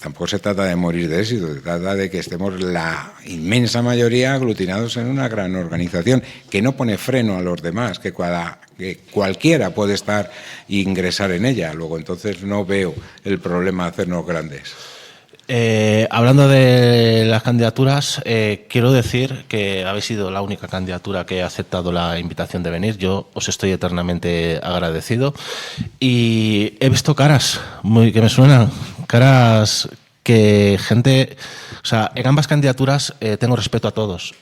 tampoco se trata de morir de éxito, se trata de que estemos la inmensa mayoría aglutinados en una gran organización que no pone freno a los demás, que cualquiera puede estar e ingresar en ella. Luego, entonces, no veo el problema de hacernos grandes. Hablando de las candidaturas, quiero decir que habéis sido la única candidatura que ha aceptado la invitación de venir. Yo os estoy eternamente agradecido y he visto caras que me suenan, caras que gente... O sea, en ambas candidaturas tengo respeto a todos.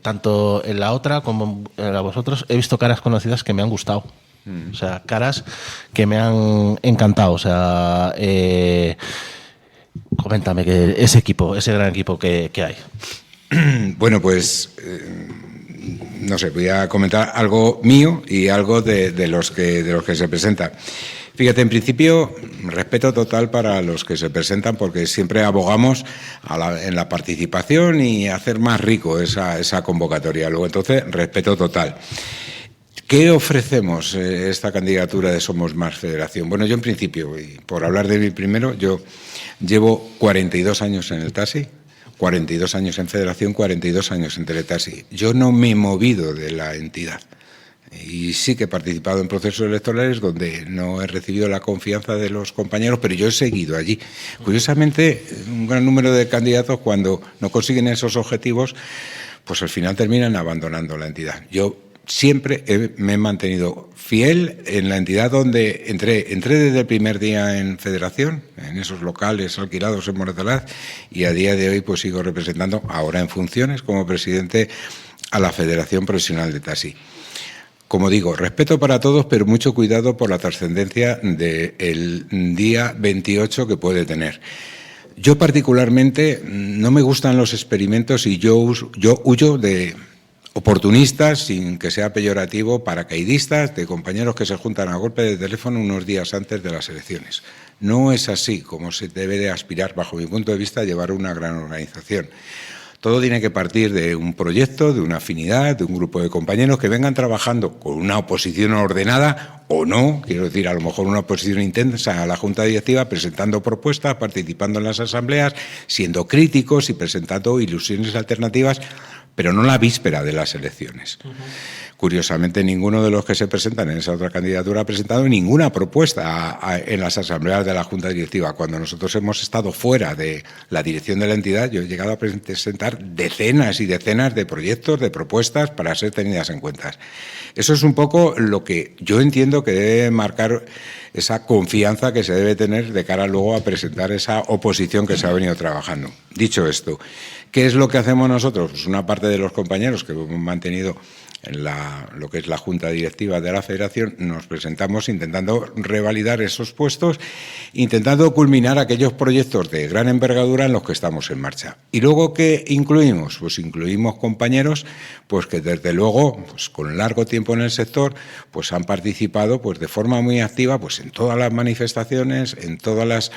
Tanto en la otra como en la vosotros he visto caras conocidas que me han gustado. O sea, caras que me han encantado. O sea... coméntame que ese gran equipo que hay. Bueno, pues no sé, voy a comentar algo mío y algo de los que se presentan. Fíjate, en principio, respeto total para los que se presentan porque siempre abogamos en la participación y hacer más rico esa convocatoria. Luego, entonces, respeto total. ¿Qué ofrecemos esta candidatura de Somos Más Federación? Bueno, yo en principio, y por hablar de mí primero, yo llevo 42 años en el taxi, 42 años en Federación, 42 años en Teletaxi. Yo no me he movido de la entidad y sí que he participado en procesos electorales donde no he recibido la confianza de los compañeros, pero yo he seguido allí. Curiosamente, un gran número de candidatos, cuando no consiguen esos objetivos, pues al final terminan abandonando la entidad. Yo siempre me he mantenido fiel en la entidad donde entré desde el primer día en Federación, en esos locales alquilados en Moratalaz, y a día de hoy pues sigo representando, ahora en funciones como presidente, a la Federación Profesional de Taxi. Como digo, respeto para todos, pero mucho cuidado por la trascendencia del día 28 que puede tener. Yo particularmente no me gustan los experimentos y yo huyo de oportunistas, sin que sea peyorativo, paracaidistas, de compañeros que se juntan a golpe de teléfono unos días antes de las elecciones. No es así como se debe de aspirar, bajo mi punto de vista, a llevar una gran organización. Todo tiene que partir de un proyecto, de una afinidad, de un grupo de compañeros que vengan trabajando con una oposición ordenada o no, quiero decir, a lo mejor una oposición intensa a la Junta Directiva, presentando propuestas, participando en las asambleas, siendo críticos y presentando ilusiones alternativas, pero no la víspera de las elecciones. Curiosamente, ninguno de los que se presentan en esa otra candidatura ha presentado ninguna propuesta en las asambleas de la Junta Directiva. Cuando nosotros hemos estado fuera de la dirección de la entidad, yo he llegado a presentar decenas y decenas de proyectos, de propuestas para ser tenidas en cuenta. Eso es un poco lo que yo entiendo que debe marcar esa confianza que se debe tener de cara luego a presentar esa oposición que se ha venido trabajando. Dicho esto, ¿qué es lo que hacemos nosotros? Pues una parte de los compañeros que hemos mantenido en lo que es la Junta Directiva de la Federación, nos presentamos intentando revalidar esos puestos, intentando culminar aquellos proyectos de gran envergadura en los que estamos en marcha. ¿Y luego qué incluimos? Pues incluimos compañeros pues que desde luego, pues con largo tiempo en el sector, pues han participado pues de forma muy activa pues en todas las manifestaciones, en todas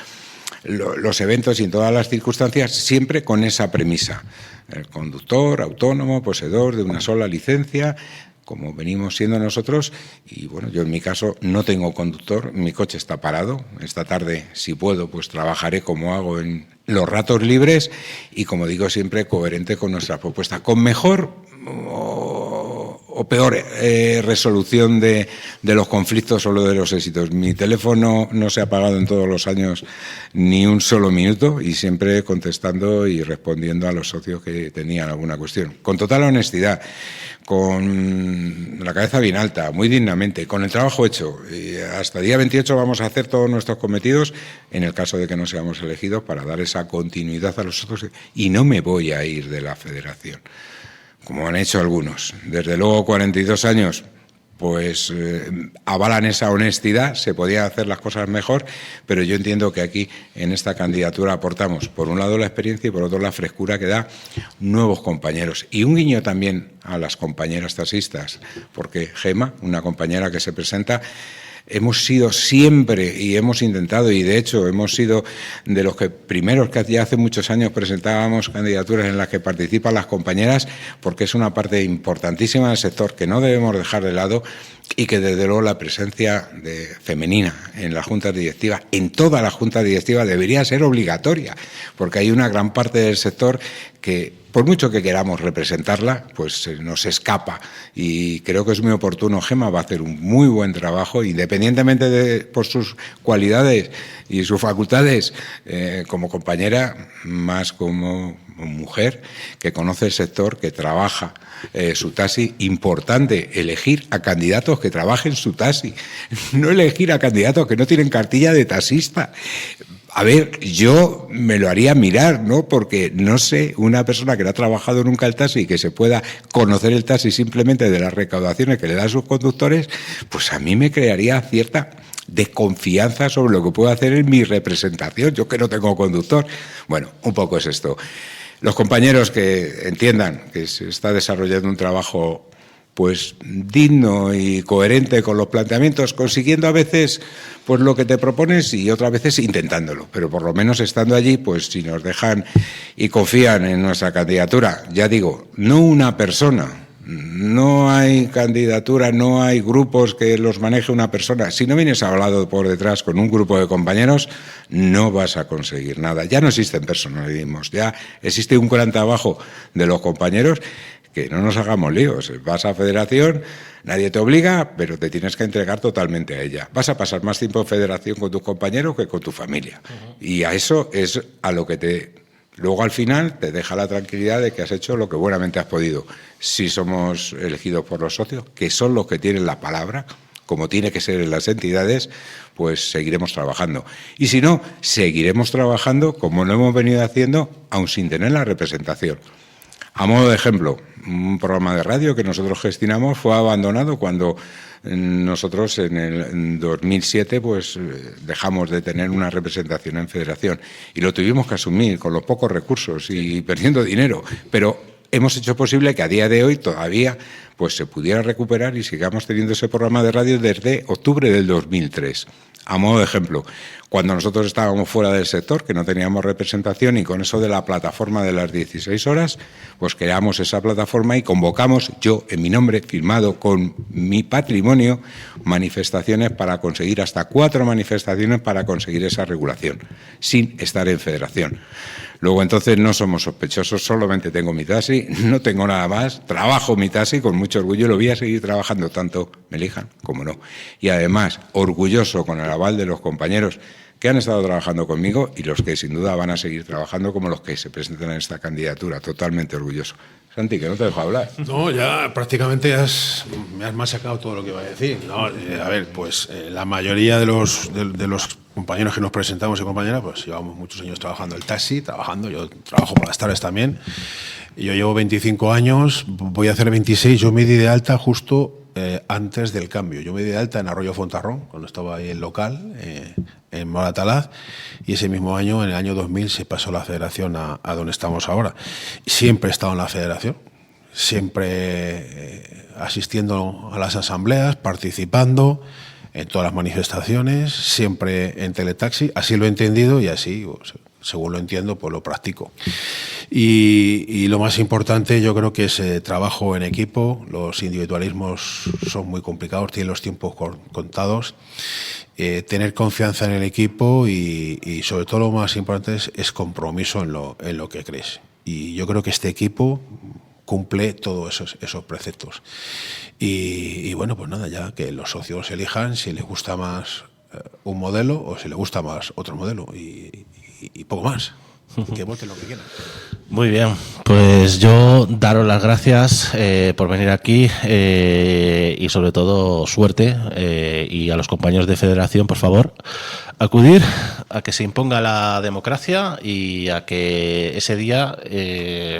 los eventos y en todas las circunstancias, siempre con esa premisa. El conductor, autónomo, poseedor de una sola licencia, como venimos siendo nosotros, y bueno, yo en mi caso no tengo conductor, mi coche está parado. Esta tarde, si puedo, pues trabajaré como hago en los ratos libres y, como digo, siempre coherente con nuestras propuestas, con mejor o peor resolución de los conflictos o de los éxitos. Mi teléfono no se ha apagado en todos los años ni un solo minuto y siempre contestando y respondiendo a los socios que tenían alguna cuestión. Con total honestidad, con la cabeza bien alta, muy dignamente, con el trabajo hecho. Y hasta el día 28 vamos a hacer todos nuestros cometidos, en el caso de que no seamos elegidos, para dar esa continuidad a los otros. Y no me voy a ir de la Federación, como han hecho algunos. Desde luego, 42 años, pues avalan esa honestidad. Se podían hacer las cosas mejor, pero yo entiendo que aquí, en esta candidatura, aportamos, por un lado, la experiencia y por otro, la frescura que da nuevos compañeros. Y un guiño también a las compañeras taxistas, porque Gema, una compañera que se presenta, hemos sido siempre y hemos intentado, y de hecho hemos sido de los que primeros que ya hace muchos años presentábamos candidaturas en las que participan las compañeras, porque es una parte importantísima del sector que no debemos dejar de lado, y que desde luego la presencia femenina en las juntas directivas, en toda la junta directiva, debería ser obligatoria, porque hay una gran parte del sector que, por mucho que queramos representarla, pues se nos escapa, y creo que es muy oportuno. Gemma va a hacer un muy buen trabajo, independientemente por sus cualidades y sus facultades como compañera, más como mujer que conoce el sector, que trabaja su taxi. Importante elegir a candidatos que trabajen su taxi, no elegir a candidatos que no tienen cartilla de taxista. A ver, yo me lo haría mirar, ¿no? Porque no sé, una persona que no ha trabajado nunca el taxi y que se pueda conocer el taxi simplemente de las recaudaciones que le dan sus conductores, pues a mí me crearía cierta desconfianza sobre lo que puedo hacer en mi representación, yo que no tengo conductor. Bueno, un poco es esto. Los compañeros que entiendan que se está desarrollando un trabajo pues digno y coherente con los planteamientos, consiguiendo a veces pues lo que te propones y otras veces intentándolo, pero por lo menos estando allí, pues si nos dejan y confían en nuestra candidatura, ya digo, no una persona, no hay candidatura, no hay grupos que los maneje una persona. Si no vienes hablado por detrás con un grupo de compañeros, no vas a conseguir nada. Ya no existen personalismos, ya existe un gran trabajo de los compañeros. Que no nos hagamos líos, vas a federación, nadie te obliga, pero te tienes que entregar totalmente a ella. Vas a pasar más tiempo en federación con tus compañeros que con tu familia. Y a eso es a lo que luego al final te deja la tranquilidad de que has hecho lo que buenamente has podido. Si somos elegidos por los socios, que son los que tienen la palabra, como tiene que ser en las entidades, pues seguiremos trabajando. Y si no, seguiremos trabajando como lo hemos venido haciendo, aun sin tener la representación. A modo de ejemplo, un programa de radio que nosotros gestionamos fue abandonado cuando nosotros en 2007 pues dejamos de tener una representación en federación, y lo tuvimos que asumir con los pocos recursos y perdiendo dinero, pero hemos hecho posible que a día de hoy todavía pues se pudiera recuperar y sigamos teniendo ese programa de radio desde octubre del 2003. A modo de ejemplo, cuando nosotros estábamos fuera del sector, que no teníamos representación, y con eso de la plataforma de las 16 horas, pues creamos esa plataforma y convocamos, yo en mi nombre, firmado con mi patrimonio, manifestaciones para conseguir, hasta 4 manifestaciones para conseguir esa regulación, sin estar en federación. Luego entonces no somos sospechosos, solamente tengo mi taxi, no tengo nada más, trabajo mi taxi con mucho orgullo, lo voy a seguir trabajando tanto me elijan como no. Y además, orgulloso con el aval de los compañeros que han estado trabajando conmigo y los que sin duda van a seguir trabajando como los que se presentan en esta candidatura, totalmente orgulloso. Santi, que no te dejo hablar. No, ya prácticamente me has masacrado todo lo que iba a decir. No, a ver, pues la mayoría de los compañeros que nos presentamos y compañeras, pues llevamos muchos años trabajando el taxi, yo trabajo por las tardes también. Yo llevo 25 años, voy a hacer 26, yo me di de alta justo antes del cambio. Yo me di de alta en Arroyo Fontarrón, cuando estaba ahí en local, en Moratalaz, y ese mismo año, en el año 2000, se pasó la federación a donde estamos ahora. Siempre he estado en la federación, siempre asistiendo a las asambleas, participando en todas las manifestaciones, siempre en teletaxi, así lo he entendido y así, según lo entiendo, pues lo practico. Y lo más importante yo creo que es trabajo en equipo. Los individualismos son muy complicados, tienen los tiempos contados. Tener confianza en el equipo y sobre todo lo más importante es compromiso en lo que crees. Y yo creo que este equipo cumple todos esos preceptos. Y bueno, pues nada, ya que los socios elijan si les gusta más un modelo o si les gusta más otro modelo y poco más. Que voten lo que quieran. Muy bien, pues yo daros las gracias por venir aquí y sobre todo suerte, y a los compañeros de federación, por favor, acudir a que se imponga la democracia y a que ese día,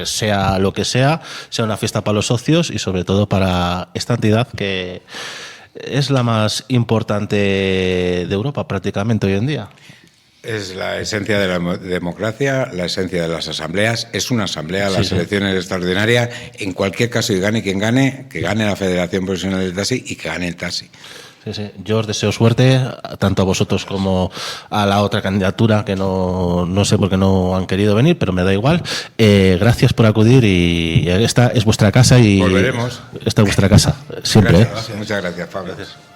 sea lo que sea una fiesta para los socios y sobre todo para esta entidad que es la más importante de Europa prácticamente hoy en día. Es la esencia de la democracia, la esencia de las asambleas. Es una asamblea, las elecciones extraordinarias. En cualquier caso, y gane quien gane, que gane la Federación Profesional del Taxi y que gane el taxi. Sí, sí. Yo os deseo suerte, tanto a vosotros como a la otra candidatura, que no sé por qué no han querido venir, pero me da igual. Gracias por acudir y esta es vuestra casa y volveremos. Esta es vuestra casa, siempre. Gracias. Muchas gracias, Pablo. Gracias.